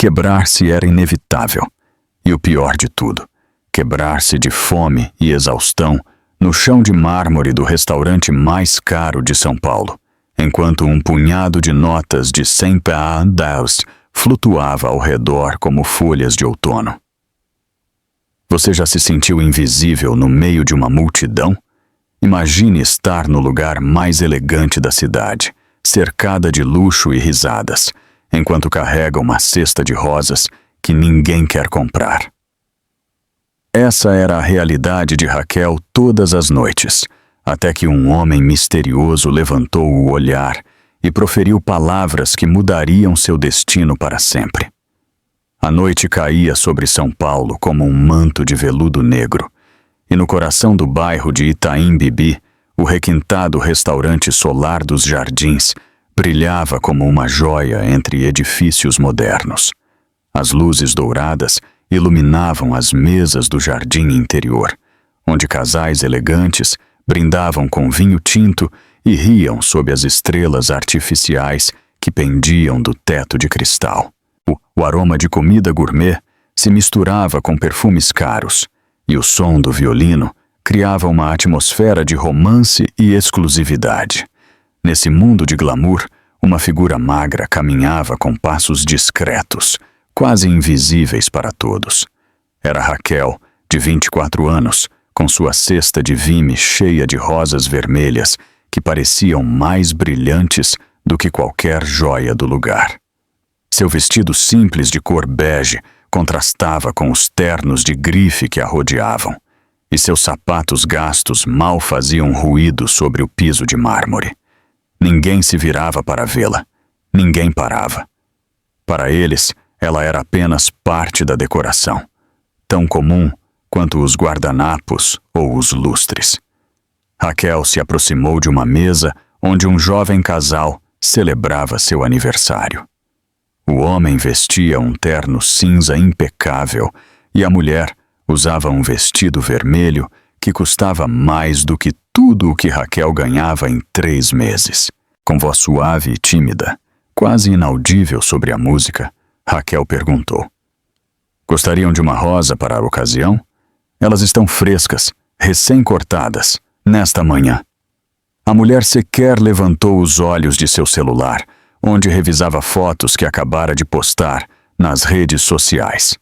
Quebrar-se era inevitável. E o pior de tudo, quebrar-se de fome e exaustão no chão de mármore do restaurante mais caro de São Paulo, enquanto um punhado de notas de 100 pesos flutuava ao redor como folhas de outono. Você já se sentiu invisível no meio de uma multidão? Imagine estar no lugar mais elegante da cidade, cercada de luxo e risadas, enquanto carrega uma cesta de rosas que ninguém quer comprar. Essa era a realidade de Raquel todas as noites, até que um homem misterioso levantou o olhar e proferiu palavras que mudariam seu destino para sempre. A noite caía sobre São Paulo como um manto de veludo negro, e no coração do bairro de Itaim Bibi, o requintado restaurante Solar dos Jardins brilhava como uma joia entre edifícios modernos. As luzes douradas iluminavam as mesas do jardim interior, onde casais elegantes brindavam com vinho tinto e riam sob as estrelas artificiais que pendiam do teto de cristal. O aroma de comida gourmet se misturava com perfumes caros, e o som do violino criava uma atmosfera de romance e exclusividade. Nesse mundo de glamour, uma figura magra caminhava com passos discretos, quase invisíveis para todos. Era Raquel, de 24 anos, com sua cesta de vime cheia de rosas vermelhas que pareciam mais brilhantes do que qualquer joia do lugar. Seu vestido simples de cor bege contrastava com os ternos de grife que a rodeavam, e seus sapatos gastos mal faziam ruído sobre o piso de mármore. Ninguém se virava para vê-la, ninguém parava. Para eles, ela era apenas parte da decoração, tão comum quanto os guardanapos ou os lustres. Raquel se aproximou de uma mesa onde um jovem casal celebrava seu aniversário. O homem vestia um terno cinza impecável e a mulher usava um vestido vermelho que custava mais do que tudo o que Raquel ganhava em 3 meses. Com voz suave e tímida, quase inaudível sobre a música, Raquel perguntou: "Gostariam de uma rosa para a ocasião? Elas estão frescas, recém-cortadas, nesta manhã." A mulher sequer levantou os olhos de seu celular, onde revisava fotos que acabara de postar nas redes sociais.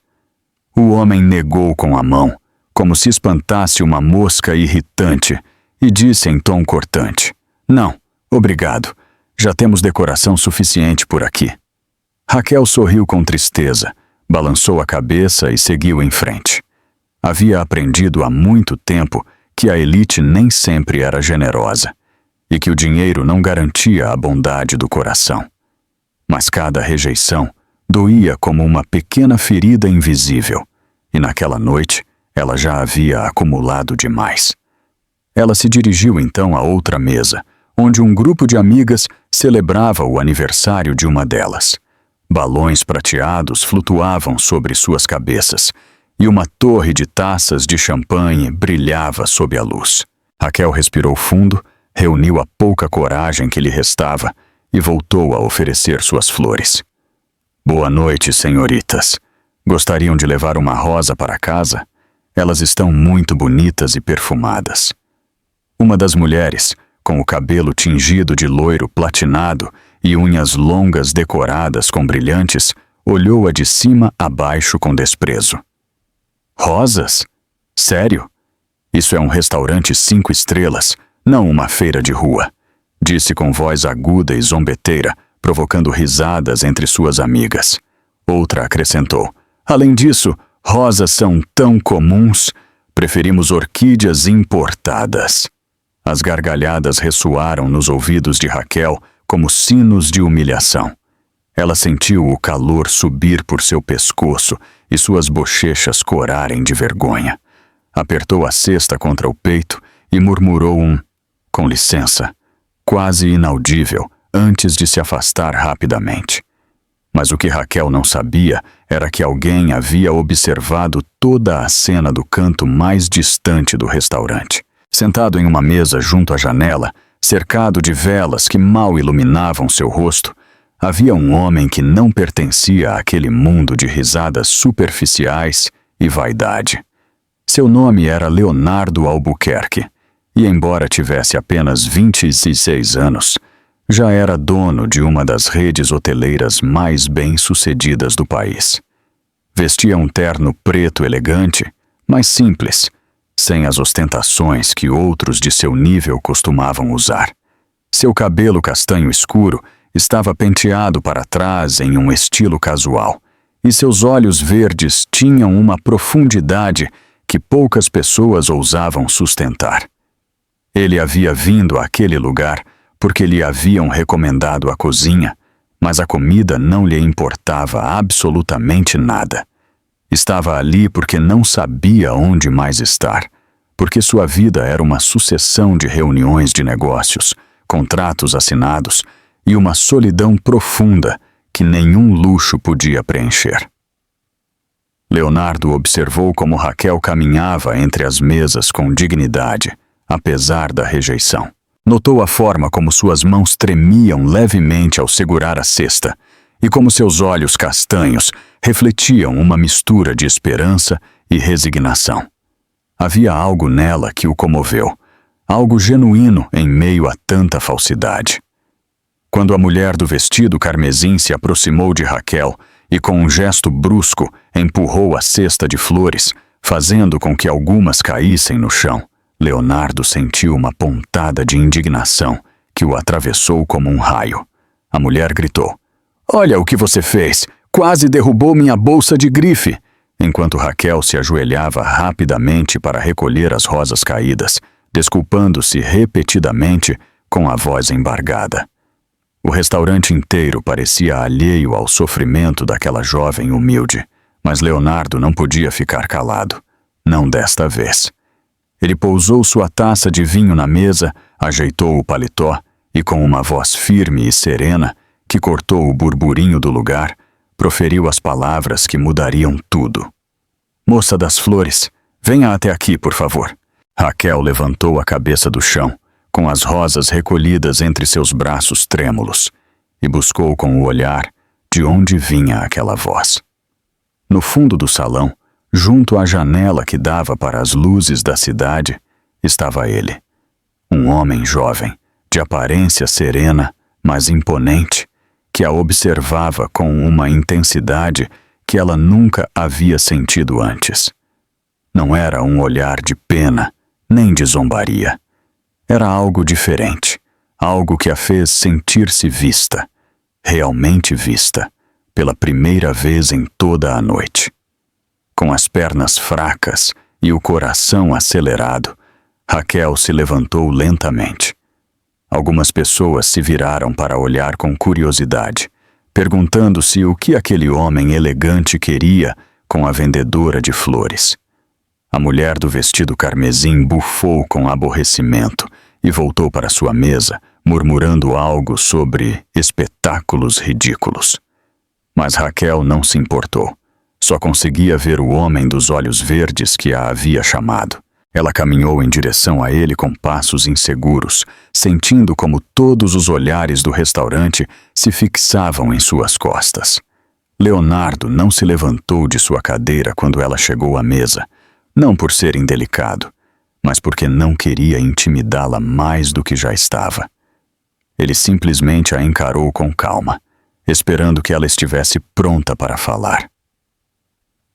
O homem negou com a mão, como se espantasse uma mosca irritante, e disse em tom cortante: "Não, obrigado. Já temos decoração suficiente por aqui." Raquel sorriu com tristeza, balançou a cabeça e seguiu em frente. Havia aprendido há muito tempo que a elite nem sempre era generosa, e que o dinheiro não garantia a bondade do coração. Mas cada rejeição doía como uma pequena ferida invisível, e naquela noite ela já havia acumulado demais. Ela se dirigiu então a outra mesa, onde um grupo de amigas celebrava o aniversário de uma delas. Balões prateados flutuavam sobre suas cabeças, e uma torre de taças de champanhe brilhava sob a luz. Raquel respirou fundo, reuniu a pouca coragem que lhe restava e voltou a oferecer suas flores. "Boa noite, senhoritas. Gostariam de levar uma rosa para casa? Elas estão muito bonitas e perfumadas." Uma das mulheres, com o cabelo tingido de loiro platinado e unhas longas decoradas com brilhantes, olhou-a de cima a baixo com desprezo. "Rosas? Sério? Isso é um restaurante 5 estrelas, não uma feira de rua", disse com voz aguda e zombeteira, provocando risadas entre suas amigas. Outra acrescentou: "Além disso, rosas são tão comuns, preferimos orquídeas importadas." As gargalhadas ressoaram nos ouvidos de Raquel como sinos de humilhação. Ela sentiu o calor subir por seu pescoço e suas bochechas corarem de vergonha. Apertou a cesta contra o peito e murmurou um "com licença", quase inaudível, antes de se afastar rapidamente. Mas o que Raquel não sabia era que alguém havia observado toda a cena do canto mais distante do restaurante. Sentado em uma mesa junto à janela, cercado de velas que mal iluminavam seu rosto, havia um homem que não pertencia àquele mundo de risadas superficiais e vaidade. Seu nome era Leonardo Albuquerque, e embora tivesse apenas 26 anos, já era dono de uma das redes hoteleiras mais bem-sucedidas do país. Vestia um terno preto elegante, mas simples, sem as ostentações que outros de seu nível costumavam usar. Seu cabelo castanho escuro estava penteado para trás em um estilo casual, e seus olhos verdes tinham uma profundidade que poucas pessoas ousavam sustentar. Ele havia vindo àquele lugar porque lhe haviam recomendado a cozinha, mas a comida não lhe importava absolutamente nada. Estava ali porque não sabia onde mais estar, porque sua vida era uma sucessão de reuniões de negócios, contratos assinados e uma solidão profunda que nenhum luxo podia preencher. Leonardo observou como Raquel caminhava entre as mesas com dignidade, apesar da rejeição. Notou a forma como suas mãos tremiam levemente ao segurar a cesta e como seus olhos castanhos refletiam uma mistura de esperança e resignação. Havia algo nela que o comoveu, algo genuíno em meio a tanta falsidade. Quando a mulher do vestido carmesim se aproximou de Raquel e com um gesto brusco empurrou a cesta de flores, fazendo com que algumas caíssem no chão, Leonardo sentiu uma pontada de indignação que o atravessou como um raio. A mulher gritou: "Olha o que você fez! Quase derrubou minha bolsa de grife!" Enquanto Raquel se ajoelhava rapidamente para recolher as rosas caídas, desculpando-se repetidamente com a voz embargada. O restaurante inteiro parecia alheio ao sofrimento daquela jovem humilde, mas Leonardo não podia ficar calado. Não desta vez. Ele pousou sua taça de vinho na mesa, ajeitou o paletó e, com uma voz firme e serena, que cortou o burburinho do lugar, proferiu as palavras que mudariam tudo. "Moça das flores, venha até aqui, por favor." Raquel levantou a cabeça do chão, com as rosas recolhidas entre seus braços trêmulos, e buscou com o olhar de onde vinha aquela voz. No fundo do salão, junto à janela que dava para as luzes da cidade, estava ele. Um homem jovem, de aparência serena, mas imponente, que a observava com uma intensidade que ela nunca havia sentido antes. Não era um olhar de pena, nem de zombaria. Era algo diferente, algo que a fez sentir-se vista, realmente vista, pela primeira vez em toda a noite. Com as pernas fracas e o coração acelerado, Raquel se levantou lentamente. Algumas pessoas se viraram para olhar com curiosidade, perguntando-se o que aquele homem elegante queria com a vendedora de flores. A mulher do vestido carmesim bufou com aborrecimento e voltou para sua mesa, murmurando algo sobre espetáculos ridículos. Mas Raquel não se importou. Só conseguia ver o homem dos olhos verdes que a havia chamado. Ela caminhou em direção a ele com passos inseguros, sentindo como todos os olhares do restaurante se fixavam em suas costas. Leonardo não se levantou de sua cadeira quando ela chegou à mesa, não por ser indelicado, mas porque não queria intimidá-la mais do que já estava. Ele simplesmente a encarou com calma, esperando que ela estivesse pronta para falar.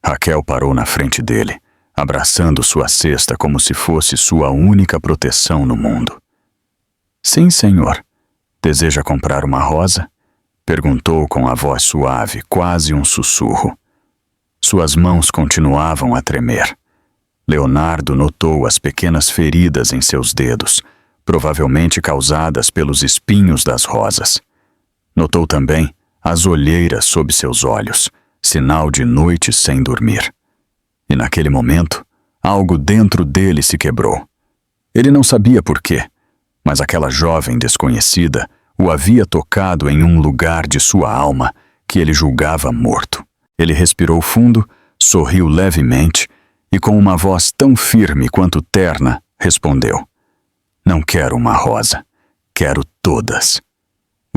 Raquel parou na frente dele, abraçando sua cesta como se fosse sua única proteção no mundo. "Sim, senhor. Deseja comprar uma rosa?" perguntou com a voz suave, quase um sussurro. Suas mãos continuavam a tremer. Leonardo notou as pequenas feridas em seus dedos, provavelmente causadas pelos espinhos das rosas. Notou também as olheiras sob seus olhos, sinal de noites sem dormir. E naquele momento, algo dentro dele se quebrou. Ele não sabia por quê, mas aquela jovem desconhecida o havia tocado em um lugar de sua alma que ele julgava morto. Ele respirou fundo, sorriu levemente e, com uma voz tão firme quanto terna, respondeu: "Não quero uma rosa, quero todas."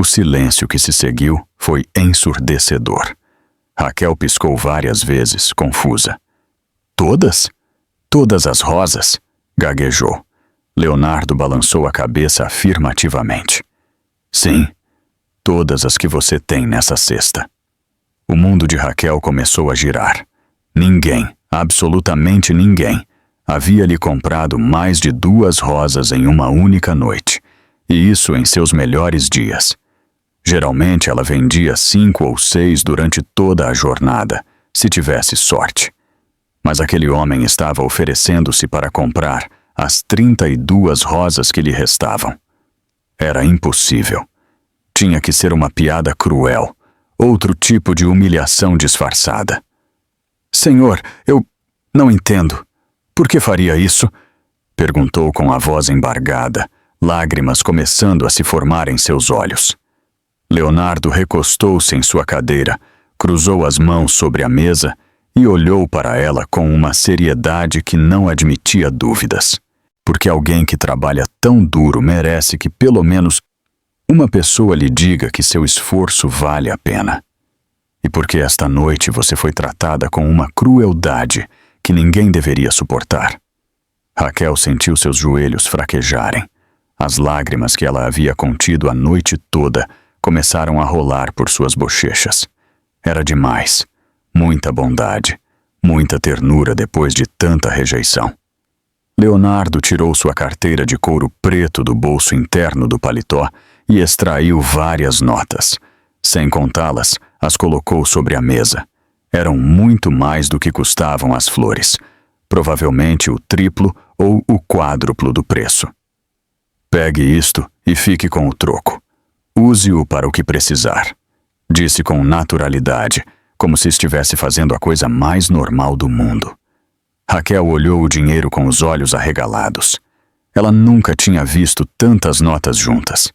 O silêncio que se seguiu foi ensurdecedor. Raquel piscou várias vezes, confusa. Todas? Todas as rosas? Gaguejou. Leonardo balançou a cabeça afirmativamente. Sim, todas as que você tem nessa cesta. O mundo de Raquel começou a girar. Ninguém, absolutamente ninguém, havia lhe comprado mais de 2 rosas em uma única noite, e isso em seus melhores dias. Geralmente ela vendia 5 ou 6 durante toda a jornada, se tivesse sorte. Mas aquele homem estava oferecendo-se para comprar as 32 rosas que lhe restavam. Era impossível. Tinha que ser uma piada cruel, outro tipo de humilhação disfarçada. Senhor, eu não entendo. Por que faria isso? Perguntou com a voz embargada, lágrimas começando a se formar em seus olhos. Leonardo recostou-se em sua cadeira, cruzou as mãos sobre a mesa e olhou para ela com uma seriedade que não admitia dúvidas. Porque alguém que trabalha tão duro merece que pelo menos uma pessoa lhe diga que seu esforço vale a pena. E porque esta noite você foi tratada com uma crueldade que ninguém deveria suportar. Raquel sentiu seus joelhos fraquejarem. As lágrimas que ela havia contido a noite toda começaram a rolar por suas bochechas. Era demais. Muita bondade, muita ternura depois de tanta rejeição. Leonardo tirou sua carteira de couro preto do bolso interno do paletó e extraiu várias notas. Sem contá-las, as colocou sobre a mesa. Eram muito mais do que custavam as flores, provavelmente o triplo ou o quádruplo do preço. Pegue isto e fique com o troco. Use-o para o que precisar, disse com naturalidade, como se estivesse fazendo a coisa mais normal do mundo. Raquel olhou o dinheiro com os olhos arregalados. Ela nunca tinha visto tantas notas juntas.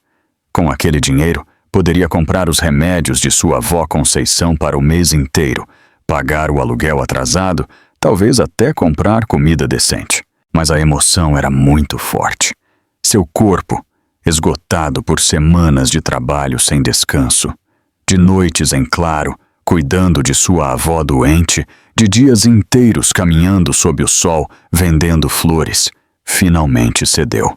Com aquele dinheiro, poderia comprar os remédios de sua avó Conceição para o mês inteiro, pagar o aluguel atrasado, talvez até comprar comida decente. Mas a emoção era muito forte. Seu corpo, esgotado por semanas de trabalho sem descanso, de noites em claro, cuidando de sua avó doente, de dias inteiros caminhando sob o sol, vendendo flores, finalmente cedeu.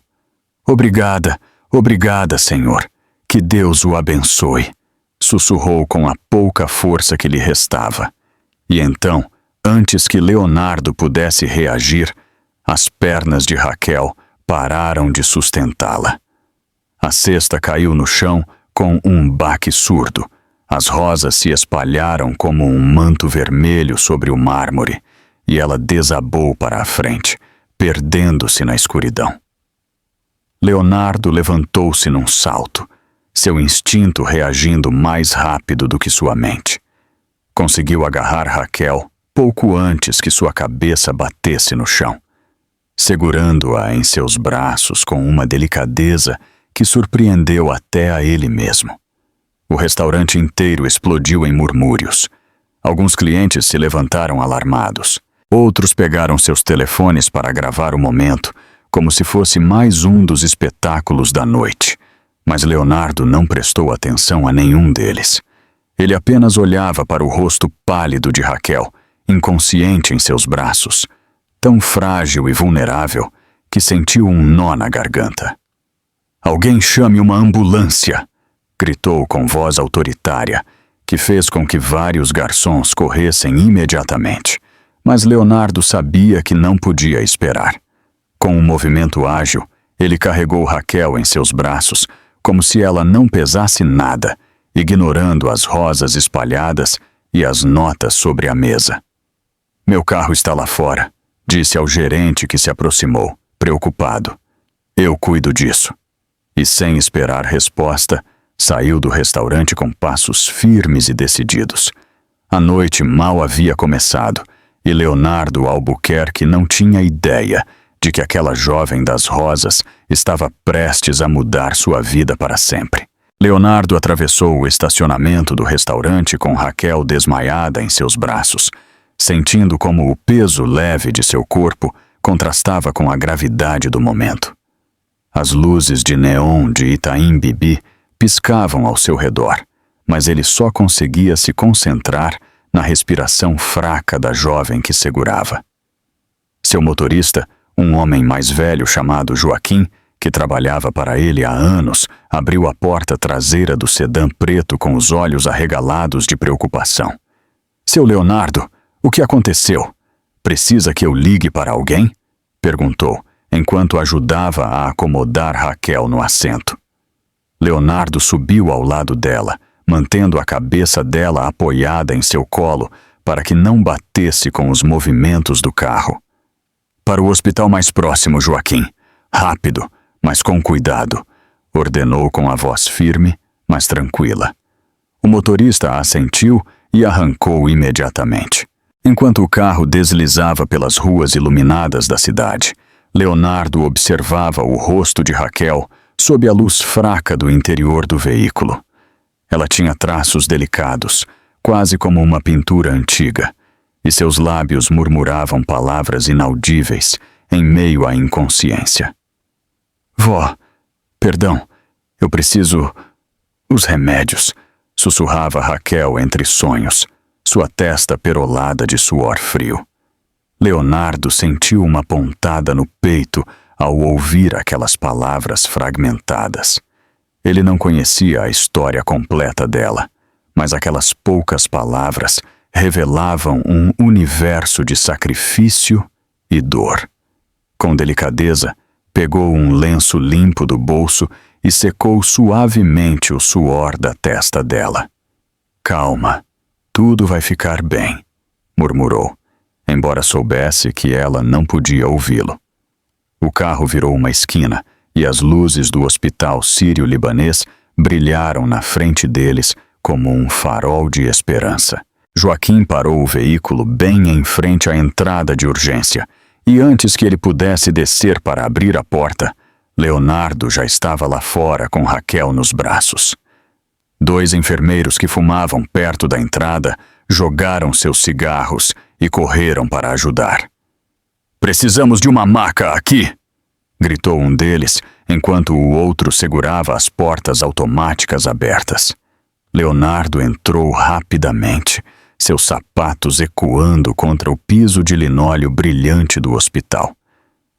Obrigada, obrigada, Senhor. Que Deus o abençoe, sussurrou com a pouca força que lhe restava. E então, antes que Leonardo pudesse reagir, as pernas de Raquel pararam de sustentá-la. A cesta caiu no chão com um baque surdo. As rosas se espalharam como um manto vermelho sobre o mármore, e ela desabou para a frente, perdendo-se na escuridão. Leonardo levantou-se num salto, seu instinto reagindo mais rápido do que sua mente. Conseguiu agarrar Raquel pouco antes que sua cabeça batesse no chão, segurando-a em seus braços com uma delicadeza que surpreendeu até a ele mesmo. O restaurante inteiro explodiu em murmúrios. Alguns clientes se levantaram alarmados. Outros pegaram seus telefones para gravar o momento, como se fosse mais um dos espetáculos da noite. Mas Leonardo não prestou atenção a nenhum deles. Ele apenas olhava para o rosto pálido de Raquel, inconsciente em seus braços, tão frágil e vulnerável que sentiu um nó na garganta. "Alguém chame uma ambulância!" gritou com voz autoritária, que fez com que vários garçons corressem imediatamente. Mas Leonardo sabia que não podia esperar. Com um movimento ágil, ele carregou Raquel em seus braços, como se ela não pesasse nada, ignorando as rosas espalhadas e as notas sobre a mesa. "Meu carro está lá fora", disse ao gerente que se aproximou, preocupado. "Eu cuido disso." E sem esperar resposta, saiu do restaurante com passos firmes e decididos. A noite mal havia começado, e Leonardo Albuquerque não tinha ideia de que aquela jovem das rosas estava prestes a mudar sua vida para sempre. Leonardo atravessou o estacionamento do restaurante com Raquel desmaiada em seus braços, sentindo como o peso leve de seu corpo contrastava com a gravidade do momento. As luzes de neon de Itaim Bibi piscavam ao seu redor, mas ele só conseguia se concentrar na respiração fraca da jovem que segurava. Seu motorista, um homem mais velho chamado Joaquim, que trabalhava para ele há anos, abriu a porta traseira do sedã preto com os olhos arregalados de preocupação. "Seu Leonardo, o que aconteceu? Precisa que eu ligue para alguém?" perguntou, enquanto ajudava a acomodar Raquel no assento. Leonardo subiu ao lado dela, mantendo a cabeça dela apoiada em seu colo para que não batesse com os movimentos do carro. "Para o hospital mais próximo, Joaquim. Rápido, mas com cuidado", ordenou com a voz firme, mas tranquila. O motorista assentiu e arrancou imediatamente. Enquanto o carro deslizava pelas ruas iluminadas da cidade, Leonardo observava o rosto de Raquel sob a luz fraca do interior do veículo. Ela tinha traços delicados, quase como uma pintura antiga, e seus lábios murmuravam palavras inaudíveis em meio à inconsciência. "Vó, perdão, eu preciso... os remédios", sussurrava Raquel entre sonhos, sua testa perolada de suor frio. Leonardo sentiu uma pontada no peito ao ouvir aquelas palavras fragmentadas. Ele não conhecia a história completa dela, mas aquelas poucas palavras revelavam um universo de sacrifício e dor. Com delicadeza, pegou um lenço limpo do bolso e secou suavemente o suor da testa dela. "Calma, tudo vai ficar bem", murmurou, embora soubesse que ela não podia ouvi-lo. O carro virou uma esquina e as luzes do hospital sírio-libanês brilharam na frente deles como um farol de esperança. Joaquim parou o veículo bem em frente à entrada de urgência, e antes que ele pudesse descer para abrir a porta, Leonardo já estava lá fora com Raquel nos braços. 2 enfermeiros que fumavam perto da entrada jogaram seus cigarros e correram para ajudar. "Precisamos de uma maca aqui!" gritou um deles, enquanto o outro segurava as portas automáticas abertas. Leonardo entrou rapidamente, seus sapatos ecoando contra o piso de linóleo brilhante do hospital.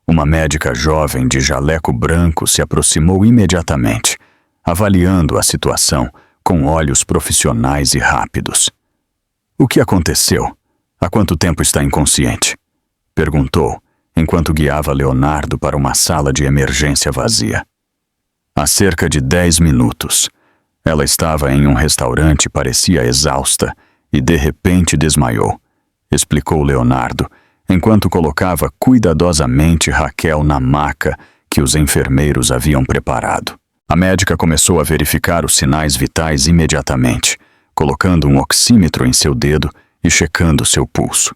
Uma médica jovem de jaleco branco se aproximou imediatamente, avaliando a situação com olhos profissionais e rápidos. "O que aconteceu? Há quanto tempo está inconsciente?" perguntou, enquanto guiava Leonardo para uma sala de emergência vazia. "Há cerca de 10 minutos. Ela estava em um restaurante e parecia exausta e de repente desmaiou", explicou Leonardo, enquanto colocava cuidadosamente Raquel na maca que os enfermeiros haviam preparado. A médica começou a verificar os sinais vitais imediatamente, colocando um oxímetro em seu dedo e checando seu pulso.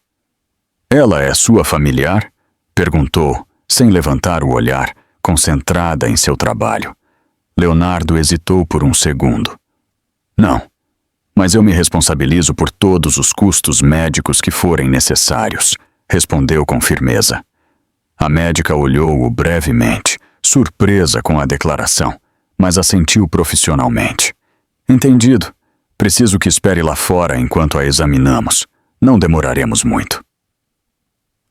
"Ela é sua familiar?" perguntou, sem levantar o olhar, concentrada em seu trabalho. Leonardo hesitou por um segundo. "Não, mas eu me responsabilizo por todos os custos médicos que forem necessários", respondeu com firmeza. A médica olhou-o brevemente, surpresa com a declaração, mas assentiu profissionalmente. "Entendido. Preciso que espere lá fora enquanto a examinamos. Não demoraremos muito."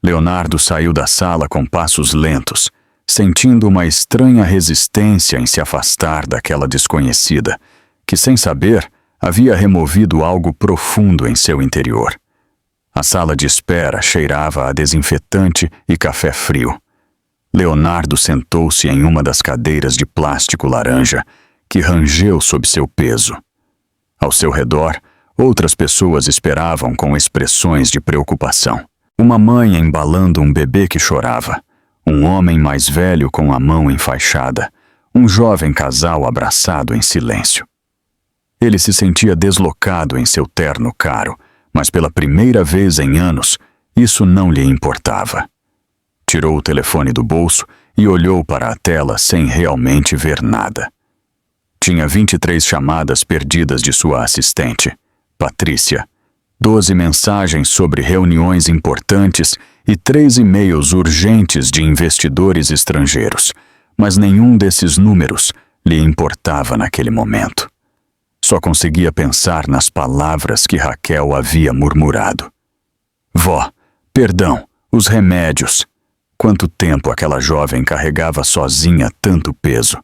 Leonardo saiu da sala com passos lentos, sentindo uma estranha resistência em se afastar daquela desconhecida, que, sem saber, havia removido algo profundo em seu interior. A sala de espera cheirava a desinfetante e café frio. Leonardo sentou-se em uma das cadeiras de plástico laranja, que rangeu sob seu peso. Ao seu redor, outras pessoas esperavam com expressões de preocupação. Uma mãe embalando um bebê que chorava, um homem mais velho com a mão enfaixada, um jovem casal abraçado em silêncio. Ele se sentia deslocado em seu terno caro, mas pela primeira vez em anos, isso não lhe importava. Tirou o telefone do bolso e olhou para a tela sem realmente ver nada. Tinha 23 chamadas perdidas de sua assistente, Patrícia, 12 mensagens sobre reuniões importantes e 3 e-mails urgentes de investidores estrangeiros, mas nenhum desses números, lhe importava naquele momento. Só conseguia pensar nas palavras que Raquel havia murmurado. Vó, perdão, os remédios. Quanto tempo aquela jovem carregava sozinha tanto peso?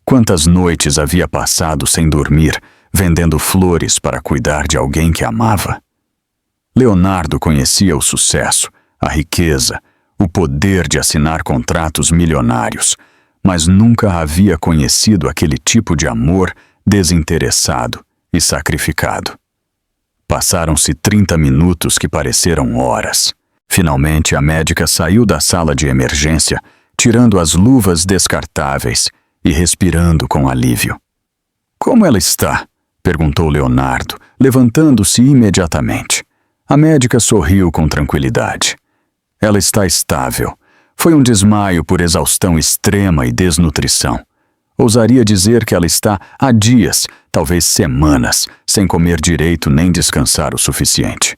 Quantas noites havia passado sem dormir, vendendo flores para cuidar de alguém que amava? Leonardo conhecia o sucesso, a riqueza, o poder de assinar contratos milionários, mas nunca havia conhecido aquele tipo de amor desinteressado e sacrificado. Passaram-se 30 minutos que pareceram horas. Finalmente, a médica saiu da sala de emergência, tirando as luvas descartáveis e respirando com alívio. Como ela está? Perguntou Leonardo, levantando-se imediatamente. A médica sorriu com tranquilidade. Ela está estável. Foi um desmaio por exaustão extrema e desnutrição. Ousaria dizer que ela está há dias, talvez semanas, sem comer direito nem descansar o suficiente.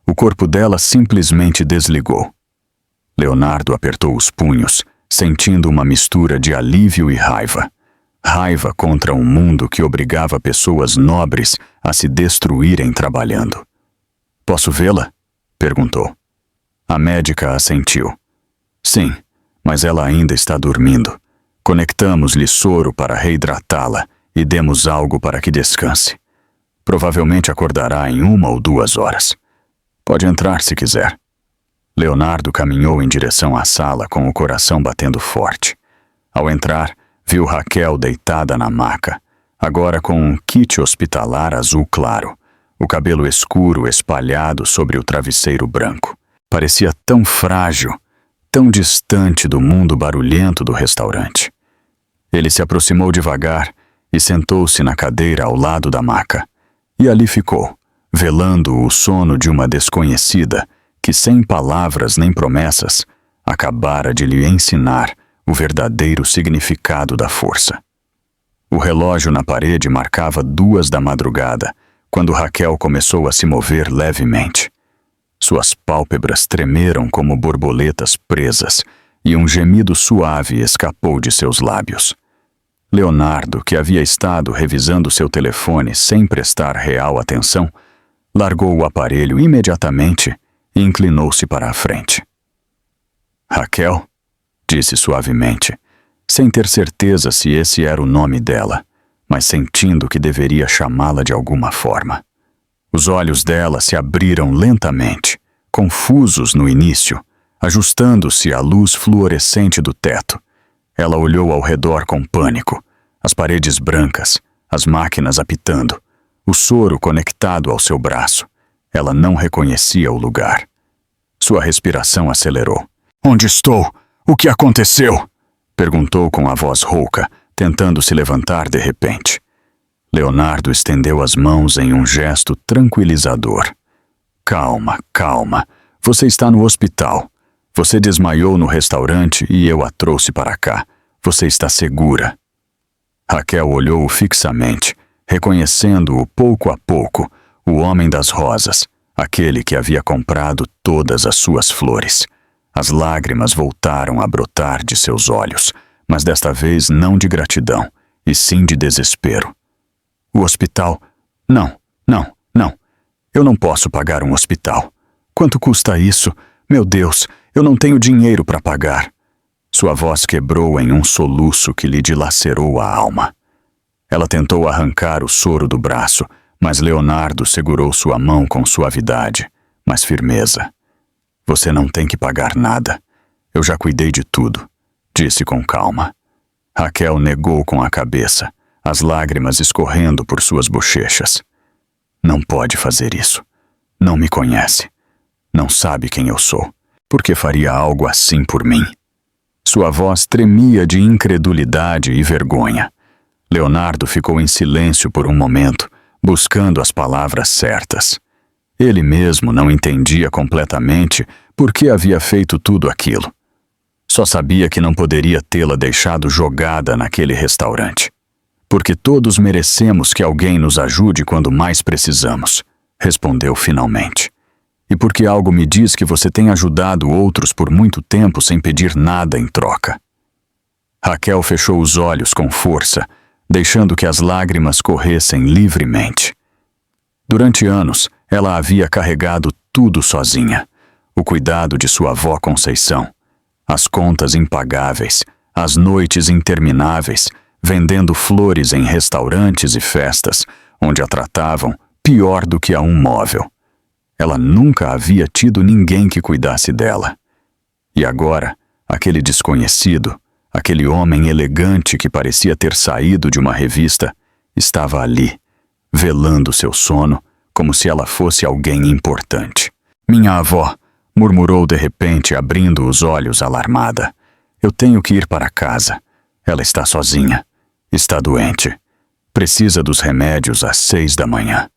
O corpo dela simplesmente desligou. Leonardo apertou os punhos, sentindo uma mistura de alívio e raiva. Raiva contra um mundo que obrigava pessoas nobres a se destruírem trabalhando. Posso vê-la? Perguntou. A médica assentiu. Sim, mas ela ainda está dormindo. Conectamos-lhe soro para reidratá-la e demos algo para que descanse. Provavelmente acordará em 1 ou 2 horas. Pode entrar se quiser. Leonardo caminhou em direção à sala com o coração batendo forte. Ao entrar, viu Raquel deitada na maca, agora com um kit hospitalar azul claro, o cabelo escuro espalhado sobre o travesseiro branco. Parecia tão frágil, tão distante do mundo barulhento do restaurante. Ele se aproximou devagar e sentou-se na cadeira ao lado da maca. E ali ficou, velando o sono de uma desconhecida que, sem palavras nem promessas, acabara de lhe ensinar o verdadeiro significado da força. O relógio na parede marcava 2 da madrugada, quando Raquel começou a se mover levemente. Suas pálpebras tremeram como borboletas presas e um gemido suave escapou de seus lábios. Leonardo, que havia estado revisando seu telefone sem prestar real atenção, largou o aparelho imediatamente e inclinou-se para a frente. Raquel, disse suavemente, sem ter certeza se esse era o nome dela, mas sentindo que deveria chamá-la de alguma forma. Os olhos dela se abriram lentamente, confusos no início, ajustando-se à luz fluorescente do teto. Ela olhou ao redor com pânico, as paredes brancas, as máquinas apitando, o soro conectado ao seu braço. Ela não reconhecia o lugar. Sua respiração acelerou. Onde estou? O que aconteceu? Perguntou com a voz rouca, tentando se levantar de repente. Leonardo estendeu as mãos em um gesto tranquilizador. Calma, calma. Você está no hospital. Você desmaiou no restaurante e eu a trouxe para cá. Você está segura. Raquel olhou-o fixamente, reconhecendo-o pouco a pouco, o homem das rosas, aquele que havia comprado todas as suas flores. As lágrimas voltaram a brotar de seus olhos, mas desta vez não de gratidão, e sim de desespero. O hospital? Não. Eu não posso pagar um hospital. Quanto custa isso? Meu Deus, eu não tenho dinheiro para pagar. Sua voz quebrou em um soluço que lhe dilacerou a alma. Ela tentou arrancar o soro do braço, mas Leonardo segurou sua mão com suavidade, mas firmeza. Você não tem que pagar nada. Eu já cuidei de tudo, disse com calma. Raquel negou com a cabeça, as lágrimas escorrendo por suas bochechas. Não pode fazer isso. Não me conhece. Não sabe quem eu sou. Por que faria algo assim por mim? Sua voz tremia de incredulidade e vergonha. Leonardo ficou em silêncio por um momento, buscando as palavras certas. Ele mesmo não entendia completamente por que havia feito tudo aquilo. Só sabia que não poderia tê-la deixado jogada naquele restaurante. Porque todos merecemos que alguém nos ajude quando mais precisamos, respondeu finalmente. E porque algo me diz que você tem ajudado outros por muito tempo sem pedir nada em troca. Raquel fechou os olhos com força, deixando que as lágrimas corressem livremente. Durante anos, ela havia carregado tudo sozinha: o cuidado de sua avó Conceição, as contas impagáveis, as noites intermináveis, vendendo flores em restaurantes e festas, onde a tratavam pior do que a um móvel. Ela nunca havia tido ninguém que cuidasse dela. E agora, aquele desconhecido, aquele homem elegante que parecia ter saído de uma revista, estava ali, velando seu sono, como se ela fosse alguém importante. Minha avó, murmurou de repente, abrindo os olhos alarmada. Eu tenho que ir para casa. Ela está sozinha. Está doente. Precisa dos remédios às 6 da manhã.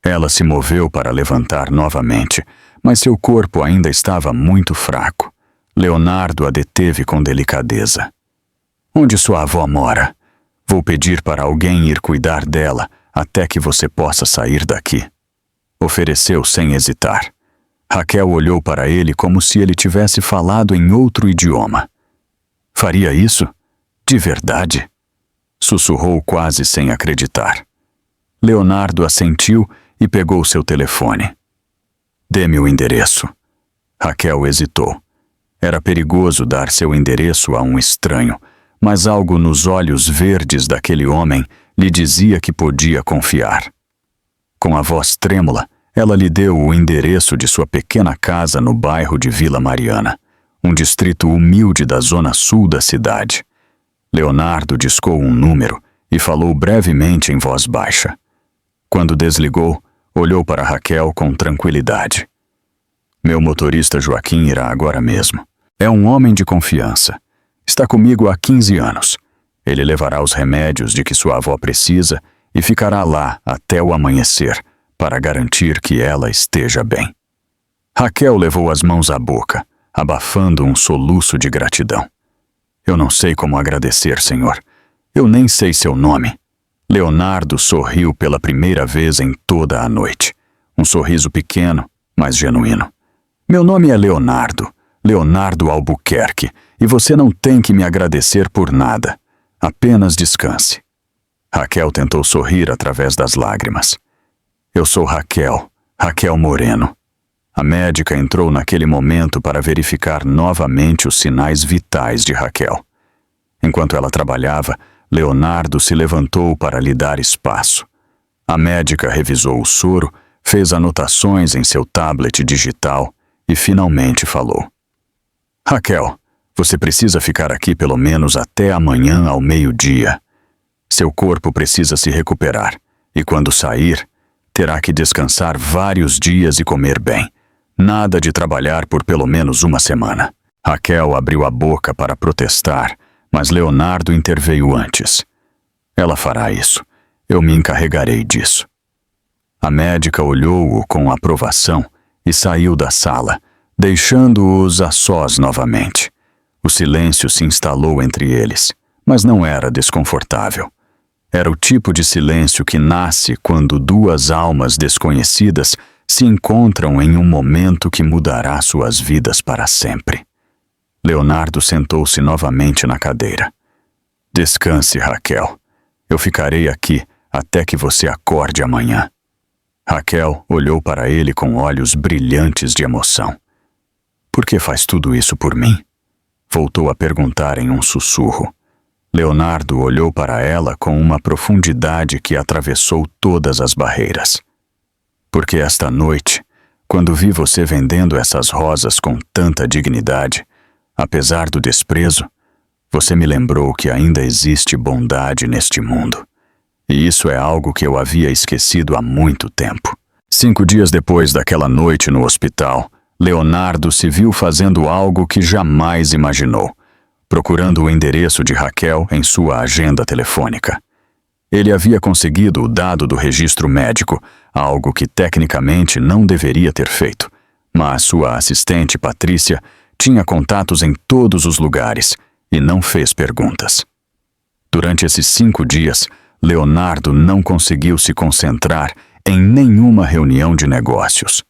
Ela se moveu para levantar novamente, mas seu corpo ainda estava muito fraco. Leonardo a deteve com delicadeza. Onde sua avó mora? Vou pedir para alguém ir cuidar dela até que você possa sair daqui. Ofereceu sem hesitar. Raquel olhou para ele como se ele tivesse falado em outro idioma. Faria isso? De verdade? Sussurrou quase sem acreditar. Leonardo assentiu e pegou seu telefone. Dê-me o endereço. Raquel hesitou. Era perigoso dar seu endereço a um estranho, mas algo nos olhos verdes daquele homem lhe dizia que podia confiar. Com a voz trêmula, ela lhe deu o endereço de sua pequena casa no bairro de Vila Mariana, um distrito humilde da zona sul da cidade. Leonardo discou um número e falou brevemente em voz baixa. Quando desligou, olhou para Raquel com tranquilidade. Meu motorista Joaquim irá agora mesmo. É um homem de confiança. Está comigo há 15 anos. Ele levará os remédios de que sua avó precisa e ficará lá até o amanhecer, para garantir que ela esteja bem. Raquel levou as mãos à boca, abafando um soluço de gratidão. Eu não sei como agradecer, senhor. Eu nem sei seu nome. Leonardo sorriu pela primeira vez em toda a noite. Um sorriso pequeno, mas genuíno. Meu nome é Leonardo, Leonardo Albuquerque, e você não tem que me agradecer por nada. Apenas descanse. Raquel tentou sorrir através das lágrimas. Eu sou Raquel, Raquel Moreno. A médica entrou naquele momento para verificar novamente os sinais vitais de Raquel. Enquanto ela trabalhava, Leonardo se levantou para lhe dar espaço. A médica revisou o soro, fez anotações em seu tablet digital e finalmente falou. Raquel, você precisa ficar aqui pelo menos até amanhã ao meio-dia. Seu corpo precisa se recuperar e quando sair, terá que descansar vários dias e comer bem. Nada de trabalhar por pelo menos uma semana. Raquel abriu a boca para protestar, mas Leonardo interveio antes. Ela fará isso. Eu me encarregarei disso. A médica olhou-o com aprovação e saiu da sala, deixando-os a sós novamente. O silêncio se instalou entre eles, mas não era desconfortável. Era o tipo de silêncio que nasce quando duas almas desconhecidas se encontram em um momento que mudará suas vidas para sempre. Leonardo sentou-se novamente na cadeira. Descanse, Raquel. Eu ficarei aqui até que você acorde amanhã. Raquel olhou para ele com olhos brilhantes de emoção. Por que faz tudo isso por mim? Voltou a perguntar em um sussurro. Leonardo olhou para ela com uma profundidade que atravessou todas as barreiras. Porque esta noite, quando vi você vendendo essas rosas com tanta dignidade, apesar do desprezo, você me lembrou que ainda existe bondade neste mundo. E isso é algo que eu havia esquecido há muito tempo. 5 dias depois daquela noite no hospital, Leonardo se viu fazendo algo que jamais imaginou, procurando o endereço de Raquel em sua agenda telefônica. Ele havia conseguido o dado do registro médico, algo que tecnicamente não deveria ter feito, mas sua assistente Patrícia tinha contatos em todos os lugares e não fez perguntas. Durante esses 5 dias, Leonardo não conseguiu se concentrar em nenhuma reunião de negócios.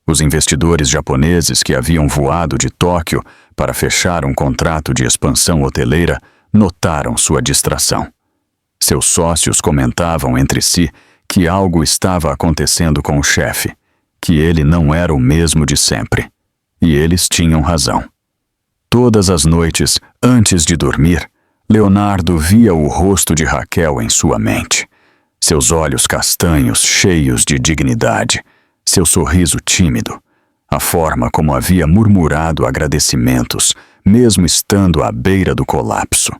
Os investidores japoneses que haviam voado de Tóquio para fechar um contrato de expansão hoteleira notaram sua distração. Seus sócios comentavam entre si que algo estava acontecendo com o chefe, que ele não era o mesmo de sempre. E eles tinham razão. Todas as noites, antes de dormir, Leonardo via o rosto de Raquel em sua mente. Seus olhos castanhos cheios de dignidade, seu sorriso tímido, a forma como havia murmurado agradecimentos, mesmo estando à beira do colapso.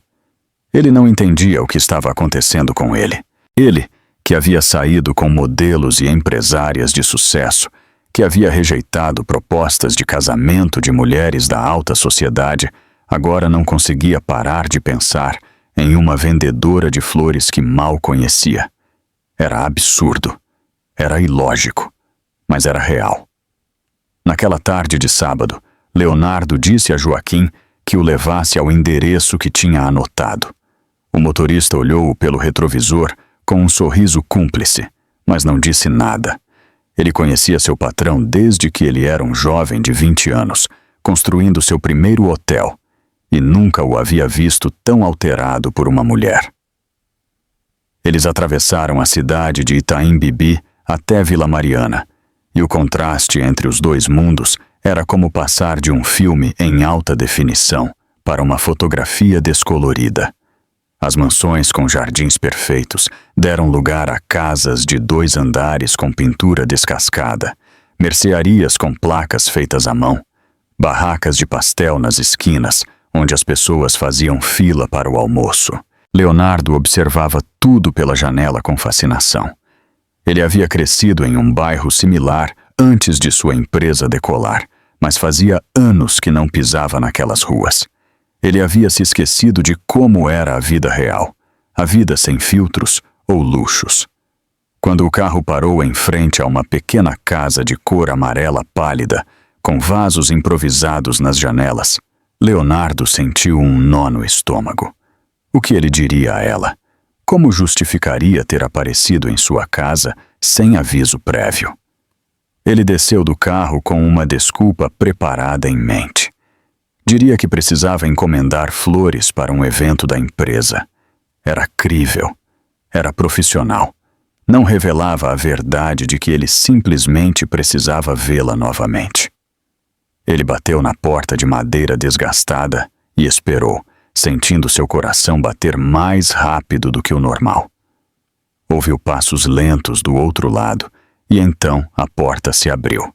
Ele não entendia o que estava acontecendo com ele. Ele, que havia saído com modelos e empresárias de sucesso, que havia rejeitado propostas de casamento de mulheres da alta sociedade, agora não conseguia parar de pensar em uma vendedora de flores que mal conhecia. Era absurdo. Era ilógico. Mas era real. Naquela tarde de sábado, Leonardo disse a Joaquim que o levasse ao endereço que tinha anotado. O motorista olhou-o pelo retrovisor com um sorriso cúmplice, mas não disse nada. Ele conhecia seu patrão desde que ele era um jovem de 20 anos, construindo seu primeiro hotel, e nunca o havia visto tão alterado por uma mulher. Eles atravessaram a cidade de Itaim Bibi até Vila Mariana, e o contraste entre os dois mundos era como passar de um filme em alta definição para uma fotografia descolorida. As mansões com jardins perfeitos deram lugar a casas de 2 andares com pintura descascada, mercearias com placas feitas à mão, barracas de pastel nas esquinas, onde as pessoas faziam fila para o almoço. Leonardo observava tudo pela janela com fascinação. Ele havia crescido em um bairro similar antes de sua empresa decolar, mas fazia anos que não pisava naquelas ruas. Ele havia se esquecido de como era a vida real, a vida sem filtros ou luxos. Quando o carro parou em frente a uma pequena casa de cor amarela pálida, com vasos improvisados nas janelas, Leonardo sentiu um nó no estômago. O que ele diria a ela? Como justificaria ter aparecido em sua casa sem aviso prévio? Ele desceu do carro com uma desculpa preparada em mente. Diria que precisava encomendar flores para um evento da empresa. Era crível. Era profissional. Não revelava a verdade de que ele simplesmente precisava vê-la novamente. Ele bateu na porta de madeira desgastada e esperou, sentindo seu coração bater mais rápido do que o normal. Ouviu passos lentos do outro lado e então a porta se abriu.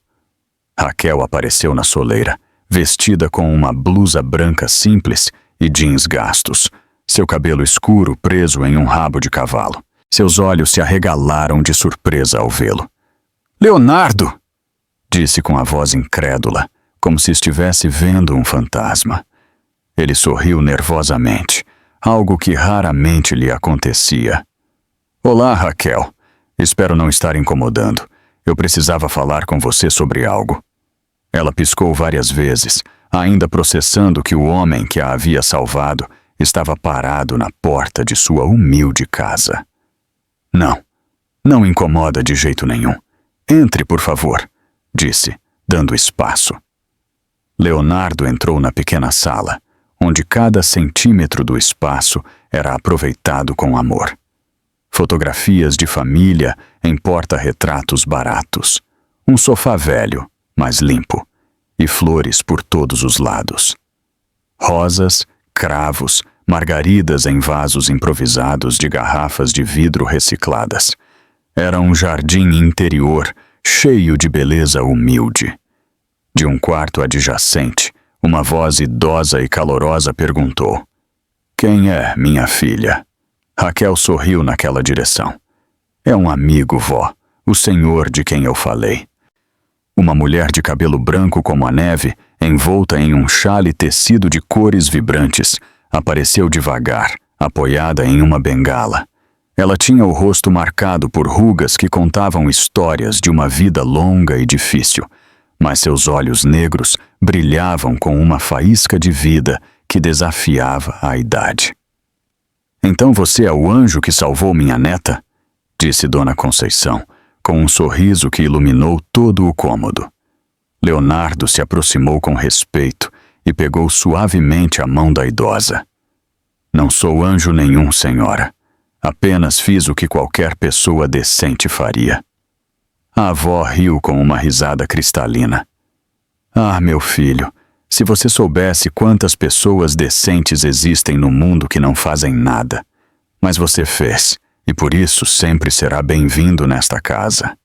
Raquel apareceu na soleira, vestida com uma blusa branca simples e jeans gastos, seu cabelo escuro preso em um rabo de cavalo. Seus olhos se arregalaram de surpresa ao vê-lo. "Leonardo!" disse com a voz incrédula, como se estivesse vendo um fantasma. Ele sorriu nervosamente, algo que raramente lhe acontecia. "Olá, Raquel. Espero não estar incomodando. Eu precisava falar com você sobre algo." Ela piscou várias vezes, ainda processando que o homem que a havia salvado estava parado na porta de sua humilde casa. Não incomoda de jeito nenhum. Entre, por favor", disse, dando espaço. Leonardo entrou na pequena sala, onde cada centímetro do espaço era aproveitado com amor. Fotografias de família em porta-retratos baratos, um sofá velho, mas limpo, e flores por todos os lados. Rosas, cravos, margaridas em vasos improvisados de garrafas de vidro recicladas. Era um jardim interior cheio de beleza humilde. De um quarto adjacente, uma voz idosa e calorosa perguntou: "Quem é minha filha?" Raquel sorriu naquela direção. "É um amigo, vó, o senhor de quem eu falei." Uma mulher de cabelo branco como a neve, envolta em um xale tecido de cores vibrantes, apareceu devagar, apoiada em uma bengala. Ela tinha o rosto marcado por rugas que contavam histórias de uma vida longa e difícil, mas seus olhos negros brilhavam com uma faísca de vida que desafiava a idade. "Então você é o anjo que salvou minha neta?" disse Dona Conceição, com um sorriso que iluminou todo o cômodo. Leonardo se aproximou com respeito e pegou suavemente a mão da idosa. "Não sou anjo nenhum, senhora. Apenas fiz o que qualquer pessoa decente faria. A avó riu com uma risada cristalina. Ah, meu filho, se você soubesse quantas pessoas decentes existem no mundo que não fazem nada. Mas você fez, e por isso sempre será bem-vindo nesta casa.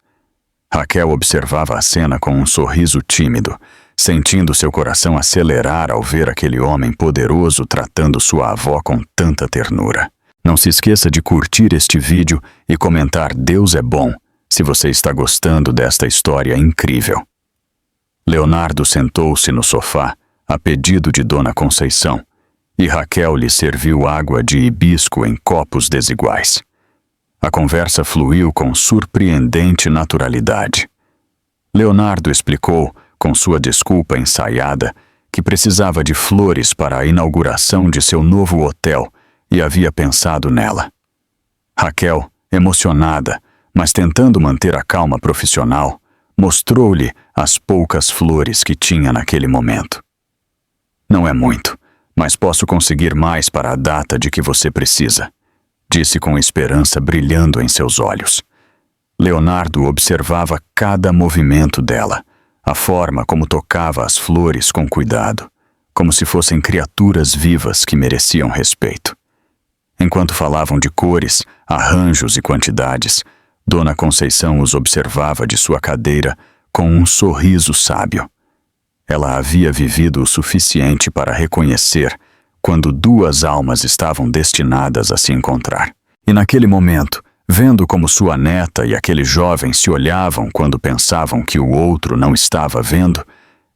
Raquel observava a cena com um sorriso tímido, sentindo seu coração acelerar ao ver aquele homem poderoso tratando sua avó com tanta ternura. Não se esqueça de curtir este vídeo e comentar Deus é bom, se você está gostando desta história incrível. Leonardo sentou-se no sofá, a pedido de Dona Conceição, e Raquel lhe serviu água de hibisco em copos desiguais. A conversa fluiu com surpreendente naturalidade. Leonardo explicou, com sua desculpa ensaiada, que precisava de flores para a inauguração de seu novo hotel e havia pensado nela. Raquel, emocionada, mas tentando manter a calma profissional, mostrou-lhe as poucas flores que tinha naquele momento. Não é muito, mas posso conseguir mais para a data de que você precisa, disse com esperança brilhando em seus olhos. Leonardo observava cada movimento dela, a forma como tocava as flores com cuidado, como se fossem criaturas vivas que mereciam respeito. Enquanto falavam de cores, arranjos e quantidades, Dona Conceição os observava de sua cadeira com um sorriso sábio. Ela havia vivido o suficiente para reconhecer quando duas almas estavam destinadas a se encontrar. E naquele momento, vendo como sua neta e aquele jovem se olhavam quando pensavam que o outro não estava vendo,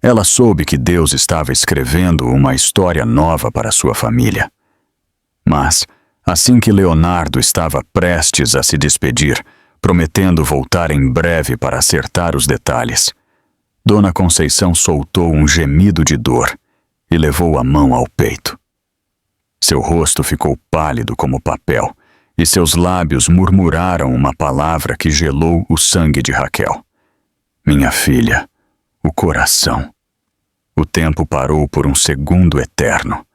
ela soube que Deus estava escrevendo uma história nova para sua família. Mas, assim que Leonardo estava prestes a se despedir, prometendo voltar em breve para acertar os detalhes, Dona Conceição soltou um gemido de dor e levou a mão ao peito. Seu rosto ficou pálido como papel e seus lábios murmuraram uma palavra que gelou o sangue de Raquel. Minha filha, o coração. O tempo parou por um segundo eterno.